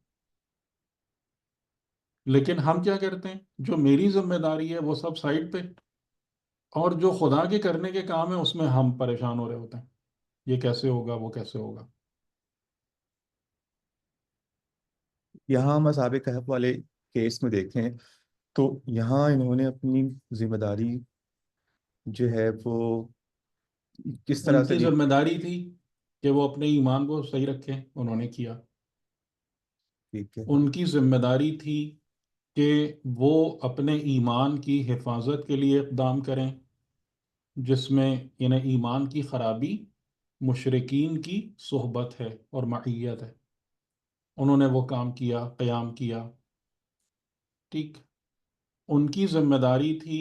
لیکن ہم کیا کرتے ہیں، جو میری ذمہ داری ہے وہ سب سائڈ پہ، اور جو خدا کے کرنے کے کام ہے اس میں ہم پریشان ہو رہے ہوتے ہیں. یہ کیسے ہوگا، وہ کیسے ہوگا. یہاں ہم اصحاب کہف والے کیس میں دیکھیں تو یہاں انہوں نے اپنی ذمہ داری جو ہے وہ کس طرح ان سے کی لی. ذمہ داری تھی کہ وہ اپنے ایمان کو صحیح رکھیں، انہوں نے کیا. ٹھیک ہے. ان کی ذمہ داری تھی کہ وہ اپنے ایمان کی حفاظت کے لیے اقدام کریں، جس میں انہیں ایمان کی خرابی، مشرکین کی صحبت ہے اور معیت ہے. انہوں نے وہ کام کیا، قیام کیا. ٹھیک. ان کی ذمہ داری تھی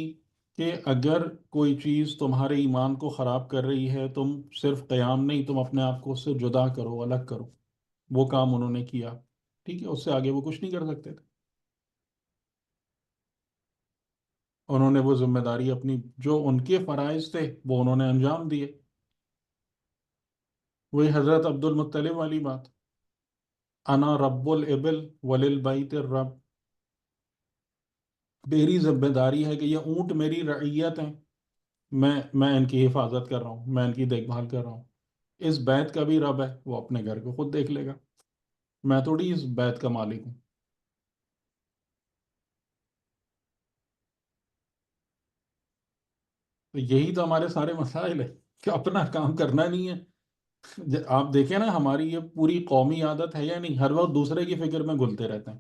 کہ اگر کوئی چیز تمہارے ایمان کو خراب کر رہی ہے، تم صرف قیام نہیں، تم اپنے آپ کو اس سے جدا کرو، الگ کرو. وہ کام انہوں نے کیا. ٹھیک ہے، اس سے آگے وہ کچھ نہیں کر سکتے تھے. انہوں نے وہ ذمہ داری اپنی، جو ان کے فرائض تھے وہ انہوں نے انجام دیے. وہی حضرت عبد المطلب والی بات، انا رب الابل وللبیت الرب. میری ذمہ داری ہے کہ یہ اونٹ میری رعیت ہیں، میں ان کی حفاظت کر رہا ہوں، میں ان کی دیکھ بھال کر رہا ہوں. اس بیت کا بھی رب ہے، وہ اپنے گھر کو خود دیکھ لے گا. میں تھوڑی اس بیت کا مالک ہوں. تو یہی تو ہمارے سارے مسائل ہے کہ اپنا کام کرنا نہیں ہے. آپ دیکھیں نا، ہماری یہ پوری قومی عادت ہے یا نہیں، ہر وقت دوسرے کی فکر میں گھلتے رہتے ہیں.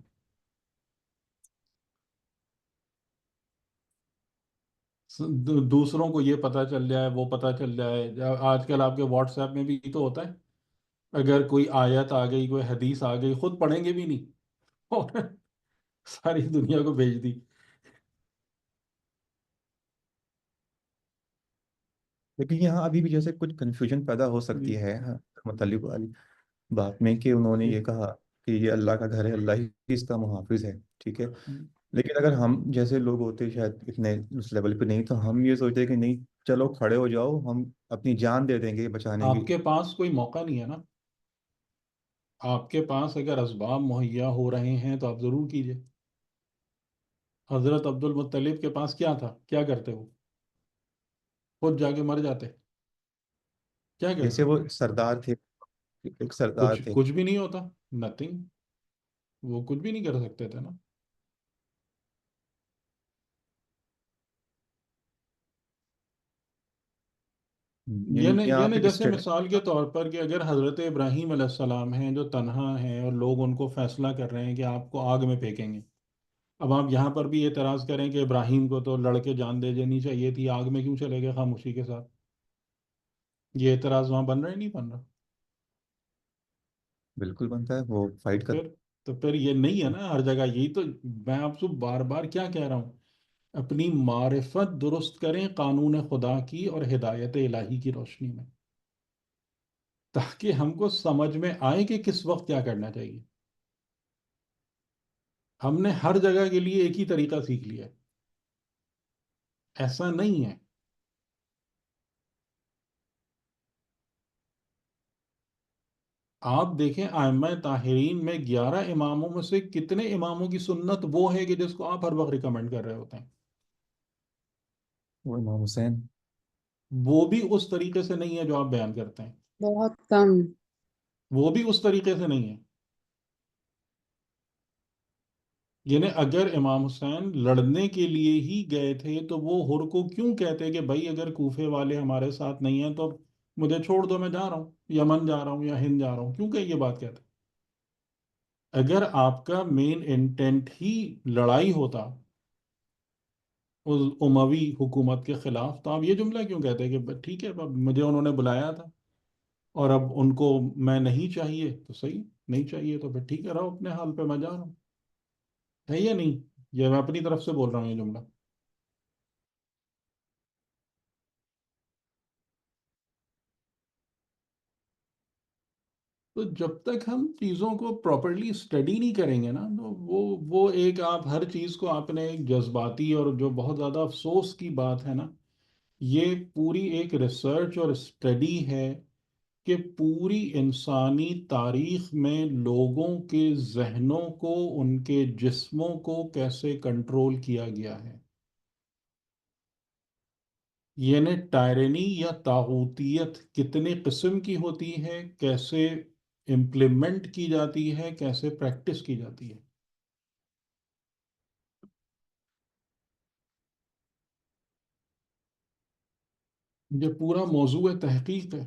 دوسروں کو یہ پتہ چل جائے، وہ پتہ چل جائے. آج کل آپ کے واٹس ایپ میں بھی تو ہوتا ہے، اگر کوئی آیت آ گئی، کوئی حدیث آ گئی، خود پڑھیں گے بھی نہیں اور ساری دنیا کو بھیج دی. لیکن یہاں ابھی بھی جیسے کچھ کنفیوژن پیدا ہو جی. سکتی ہے متعلق والی بات میں کہ انہوں نے جی. یہ کہا کہ یہ اللہ کا گھر ہے، اللہ ہی اس کا محافظ ہے. ٹھیک ہے. لیکن اگر ہم جیسے لوگ ہوتے شاید اتنے اس لیول پہ نہیں، تو ہم یہ سوچتے کہ نہیں چلو کھڑے ہو جاؤ، ہم اپنی جان دے دیں گے بچانے آپ کی. کے پاس کوئی موقع نہیں ہے نا. آپ کے پاس اگر اسباب مہیا ہو رہے ہیں تو آپ ضرور کیجئے. حضرت عبد المطلب کے پاس کیا تھا، کیا کرتے وہ؟ خود جا کے مر جاتے، کیا کرتے؟ جیسے وہ سردار تھے، ایک سردار کچھ تھے. کچھ بھی نہیں ہوتا. نتھنگ. وہ کچھ بھی نہیں کر سکتے تھے نا. یعنی یہاں یعنی پہ جیسے مثال کے طور پر کہ اگر حضرت ابراہیم علیہ السلام ہیں جو تنہا ہیں، اور لوگ ان کو فیصلہ کر رہے ہیں کہ آپ کو آگ میں پھینکیں گے. اب آپ یہاں پر بھی اعتراض کریں کہ ابراہیم کو تو لڑکے جان دے دینی چاہیے تھی، آگ میں کیوں چلے گئے خاموشی کے ساتھ؟ یہ اعتراض وہاں بن رہا ہے، نہیں بن رہا؟ بالکل بنتا ہے، وہ تو فائٹ کر. پھر تو پھر یہ نہیں ہے نا ہر جگہ. یہی تو میں آپ سے بار بار کیا کہہ رہا ہوں، اپنی معرفت درست کریں قانون خدا کی اور ہدایت الہی کی روشنی میں، تاکہ ہم کو سمجھ میں آئے کہ کس وقت کیا کرنا چاہیے. ہم نے ہر جگہ کے لیے ایک ہی طریقہ سیکھ لیا ہے. ایسا نہیں ہے. آپ دیکھیں ائمہ طاہرین میں 11 اماموں میں سے کتنے اماموں کی سنت وہ ہے کہ جس کو آپ ہر وقت ریکمینڈ کر رہے ہوتے ہیں. وہ امام حسین. وہ بھی اس طریقے سے نہیں ہے جو آپ بیان کرتے ہیں. بہت کم. وہ بھی اس طریقے سے نہیں ہے. یعنی اگر امام حسین لڑنے کے لیے ہی گئے تھے تو وہ ہر کو کیوں کہتے کہ بھائی اگر کوفے والے ہمارے ساتھ نہیں ہیں تو مجھے چھوڑ دو، میں جا رہا ہوں، یمن جا رہا ہوں یا ہند جا رہا ہوں، کیوں کہ یہ بات کہتے؟ اگر آپ کا مین انٹینٹ ہی لڑائی ہوتا اس اموی حکومت کے خلاف، تو آپ یہ جملہ کیوں کہتے ہیں کہ ٹھیک ہے اب مجھے انہوں نے بلایا تھا اور اب ان کو میں نہیں چاہیے تو صحیح، نہیں چاہیے تو پھر ٹھیک ہے، رہو اپنے حال پہ، میں جا رہا ہوں. ہے یا نہیں؟ یہ میں اپنی طرف سے بول رہا ہوں یہ جملہ. تو جب تک ہم چیزوں کو پراپرلی اسٹڈی نہیں کریں گے نا، تو وہ ایک آپ ہر چیز کو آپ نے ایک جذباتی، اور جو بہت زیادہ افسوس کی بات ہے نا، یہ پوری ایک ریسرچ اور اسٹڈی ہے کہ پوری انسانی تاریخ میں لوگوں کے ذہنوں کو، ان کے جسموں کو کیسے کنٹرول کیا گیا ہے. یعنی ٹائرنی یا طاغوتیت کتنے قسم کی ہوتی ہے، کیسے امپلیمنٹ کی جاتی ہے، کیسے پریکٹس کی جاتی ہے. یہ پورا موضوع تحقیق ہے،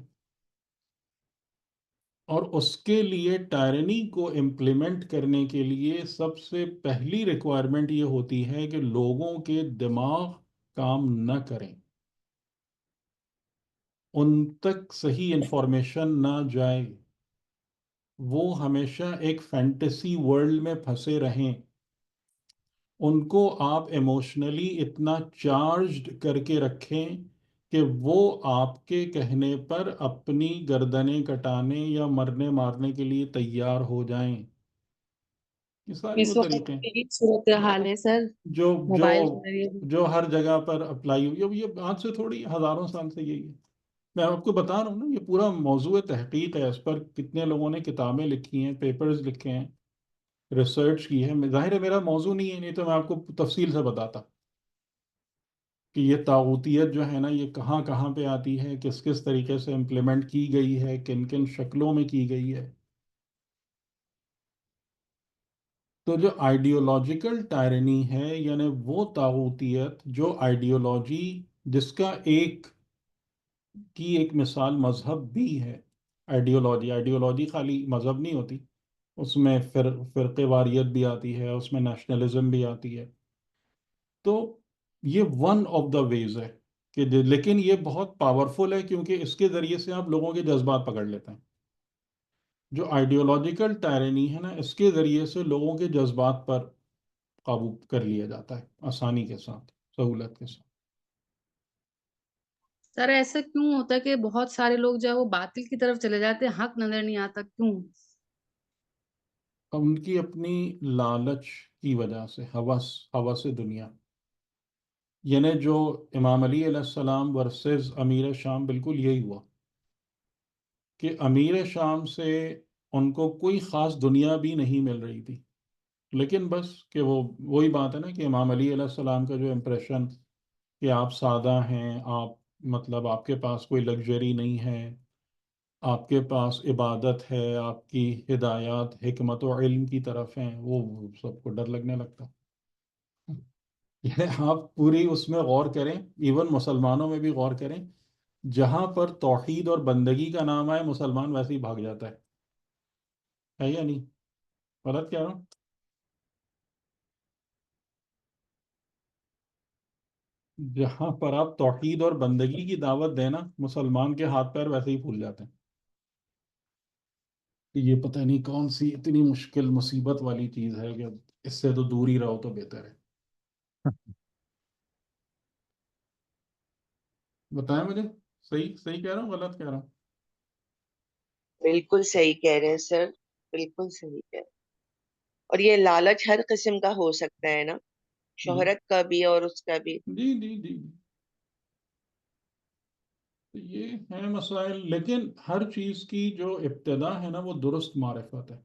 اور اس کے لیے ٹائرنی کو امپلیمنٹ کرنے کے لیے سب سے پہلی ریکوائرمنٹ یہ ہوتی ہے کہ لوگوں کے دماغ کام نہ کریں، ان تک صحیح انفارمیشن نہ جائے، وہ ہمیشہ ایک فینٹیسی ورلڈ میں پھنسے رہیں. ان کو آپ ایموشنلی اتنا چارجڈ کر کے رکھیں کہ وہ آپ کے کہنے پر اپنی گردنیں کٹانے یا مرنے مارنے کے لیے تیار ہو جائیں. یہ سارے اس وہ وقت طریقے ہیں یہی صورتحال ہے سر، جو جو موبائل کے ذریعے. جو ہر جگہ پر اپلائی ہوئی. اب یہ آج سے تھوڑی، ہزاروں سال سے یہی ہے. میں آپ کو بتا رہا ہوں نا، یہ پورا موضوع تحقیق ہے. اس پر کتنے لوگوں نے کتابیں لکھی ہیں، پیپرز لکھے ہیں، ریسرچ کی ہے. ظاہر ہے میرا موضوع نہیں ہے، نہیں تو میں آپ کو تفصیل سے بتاتا کہ یہ طاغوتیت جو ہے نا، یہ کہاں کہاں پہ آتی ہے، کس کس طریقے سے امپلیمنٹ کی گئی ہے، کن کن شکلوں میں کی گئی ہے. تو جو آئیڈیولوجیکل ٹائرنی ہے، یعنی وہ طاغوتیت جو آئیڈیولوجی، جس کا ایک مثال مذہب بھی ہے. آئیڈیولوجی خالی مذہب نہیں ہوتی، اس میں فرقے واریت بھی آتی ہے، اس میں نیشنلزم بھی آتی ہے. تو یہ ون آف دا ویز ہے کہ لیکن یہ بہت پاورفل ہے، کیونکہ اس کے ذریعے سے آپ لوگوں کے جذبات پکڑ لیتے ہیں. جو آئیڈیولوجیکل ٹائرنی ہے نا، اس کے ذریعے سے لوگوں کے جذبات پر قابو کر لیا جاتا ہے، آسانی کے ساتھ، سہولت کے ساتھ. سر ایسا کیوں ہوتا ہے کہ بہت سارے لوگ جو ہے وہ باطل کی طرف چلے جاتے ہیں، حق نظر نہیں آتا، کیوں؟ ان کی اپنی لالچ کی وجہ سے، ہوس دنیا. یعنی جو امام علی علیہ السلام ورسز امیر شام، بالکل یہی ہوا کہ امیر شام سے ان کو کوئی خاص دنیا بھی نہیں مل رہی تھی، لیکن بس کہ وہی بات ہے نا کہ امام علی علیہ السلام کا جو امپریشن کہ آپ سادہ ہیں، آپ مطلب آپ کے پاس کوئی لگژری نہیں ہے، آپ کے پاس عبادت ہے، آپ کی ہدایات حکمت و علم کی طرف ہیں، وہ سب کو ڈر لگنے لگتا. یعنی آپ پوری اس میں غور کریں، ایون مسلمانوں میں بھی غور کریں، جہاں پر توحید اور بندگی کا نام آئے مسلمان ویسے ہی بھاگ جاتا ہے یا نہیں؟ غلط کہہ رہا ہوں؟ جہاں پر آپ توحید اور بندگی کی دعوت دینا، مسلمان کے ہاتھ پیر ویسے ہی پھول جاتے ہیں کہ یہ پتہ نہیں کون سی اتنی مشکل مصیبت والی چیز ہے کہ اس سے تو دور ہی رہو تو بہتر ہے. بتائیں مجھے، صحیح صحیح کہہ رہا ہوں، غلط کہہ رہا ہوں؟ بالکل صحیح کہہ رہے ہیں سر، بالکل صحیح کہہ رہے ہیں. اور یہ لالچ ہر قسم کا ہو سکتا ہے نا، جی شہرت کا بھی اور اس کا بھی. جی جی جی. تو یہ ہے مسائل، لیکن ہر چیز کی جو ابتدا ہے نا، وہ درست معرفت ہے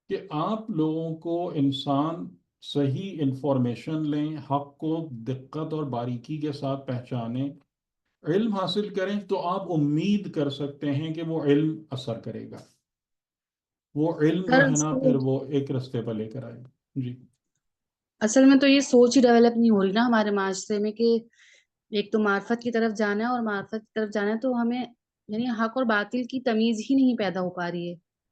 کہ آپ لوگوں کو انسان صحیح انفارمیشن لیں، حق کو دقت اور باریکی کے ساتھ پہچانیں، علم حاصل کریں، تو آپ امید کر سکتے ہیں کہ وہ علم اثر کرے گا. وہ علم سر جو ہے نا پھر وہ ایک رستے پر لے کر آئے گا. جی. اصل میں تو یہ سوچ ہی ڈیولپ نہیں ہو رہی نا ہمارے معاشرے میں کہ ایک تو معرفت کی طرف جانا ہے، اور معرفت کی طرف جانا ہے تو ہمیں یعنی حق اور باطل کی تمیز ہی نہیں پیدا ہو پا رہی ہے.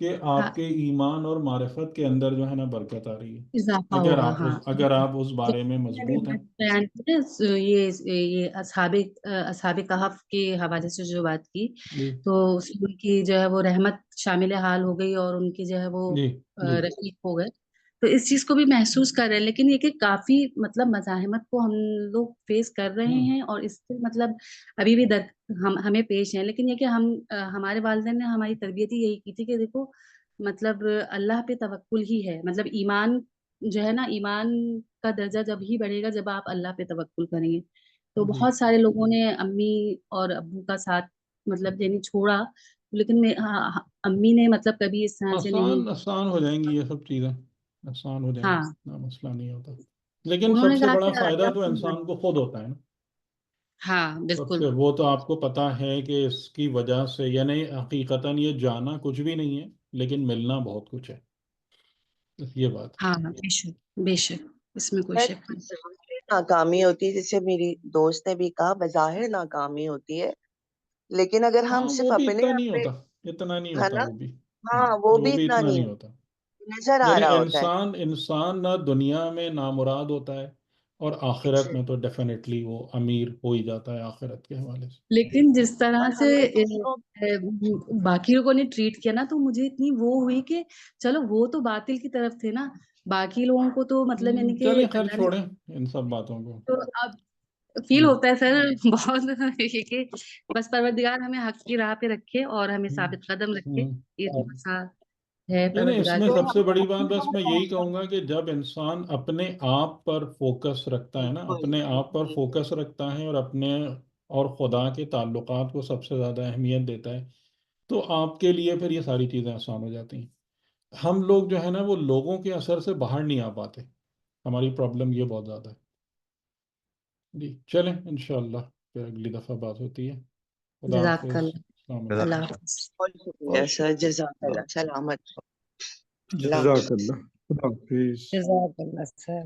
کہ آپ کے ایمان اور معرفت کے اندر جو ہے نا برکت آ رہی ہے، اضافہ اگر ہوگا. آپ ہاں اگر آپ اس جو بارے میں میں نے ابھی مضبوط ہیں. بات بیان کی نا، یہ اصحاب کہف کے حوالے سے جو بات کی، جی تو اس میں ان کی جو ہے وہ رحمت شامل حال ہو گئی اور ان کی جو ہے وہ جی جی رفیق ہو گئے. تو اس چیز کو بھی محسوس کر رہے ہیں، لیکن یہ کہ کافی مطلب مزاحمت کو ہم لوگ فیس کر رہے ہوں ہیں اور اس سے مطلب ابھی بھی ہمیں پیش ہیں. لیکن یہ کہ ہمارے والدین نے ہماری تربیت ہی یہی کی تھی کہ دیکھو مطلب اللہ پہ توکل ہی ہے، مطلب ایمان جو ہے نا، ایمان کا درجہ جب ہی بڑھے گا جب آپ اللہ پہ توکل کریں گے. تو جی بہت سارے لوگوں نے امی اور ابو کا ساتھ مطلب یعنی چھوڑا، لیکن امی نے مطلب کبھی اس طرح سے نہیں. آسان ہو جائیں گی یہ سب چیزیں، آسان ہو جائیں گی، ہاں اتنا مسئلہ نہیں ہوتا. لیکن انہوں سب نے سے کہا بڑا کہ فائدہ اللہ تو کو انسان کو خود ہوتا ہے نا. ہاں سب بالکل. سے وہ تو آپ کو پتا ہے کہ اس کی وجہ سے، یعنی حقیقتاً یہ جانا کچھ بھی نہیں ہے لیکن ملنا بہت کچھ ہے. بس یہ بات ہے. ہاں بے شک اس میں کوئی شک نہیں. بظاہر ناکامی ہوتی ہے، جیسے میری دوست نے بھی کہا، بظاہر ناکامی ہوتی ہے، لیکن اگر ہم ہاں صرف وہ بھی اپنے اتنا آپ نہیں پہ، ہوتا، اتنا نہیں ہے ہوتا نا، وہ بھی. ہاں وہ وہ بھی بھی اتنا اتنا نہیں نہیں ہوتا، ہوتا. نظر آ یعنی رہا ہوتا ہے. انسان نہ دنیا میں نامراد ہوتا ہے اور آخرت میں تو ڈیفینیٹلی وہ امیر ہو ہی جاتا ہے آخرت کے حوالے سے. لیکن جس طرح اور سے ہمیں دوسروں باقی لوگوں نے ٹریٹ کیا نا، تو مجھے اتنی وہ ہوئی کہ چلو وہ تو باطل کی طرف تھے نا، باقی لوگوں کو تو مطلب یعنی کہ چلیں خیر اللہ نے چھوڑیں ان سب باتوں کو. تو اب فیل ہوتا ہے سر بہت یہ کہ بس پروردگار ہمیں حق کی راہ پہ رکھے اور ہمیں ثابت قدم رکھے. یہ تھوڑا سا ہے نہیں نہیں، اس پروردگار میں کی. جو سب سے بڑی بات ہم بس میں یہی کہوں گا کہ جب انسان اپنے آپ پر فوکس رکھتا ہے نا، اپنے آپ پر فوکس رکھتا ہے اور اپنے اور خدا کے تعلقات کو سب سے زیادہ اہمیت دیتا ہے، تو آپ کے لیے پھر یہ ساری چیزیں آسان ہو جاتی ہیں. ہم لوگ جو ہے نا وہ لوگوں کے اثر سے باہر نہیں آ پاتے، ہماری پرابلم یہ بہت زیادہ ہے. جی چلیں انشاءاللہ پھر اگلی دفعہ بات ہوتی ہے. خدا جزاک حافظ. اللہ. السلام جزاک علیکم. اللہ حافظ. بہت شکریہ سر، جزاک اللہ، سلامت. اللہ جزاک حافظ. اللہ. خدا حافظ. جزاک اللہ سر.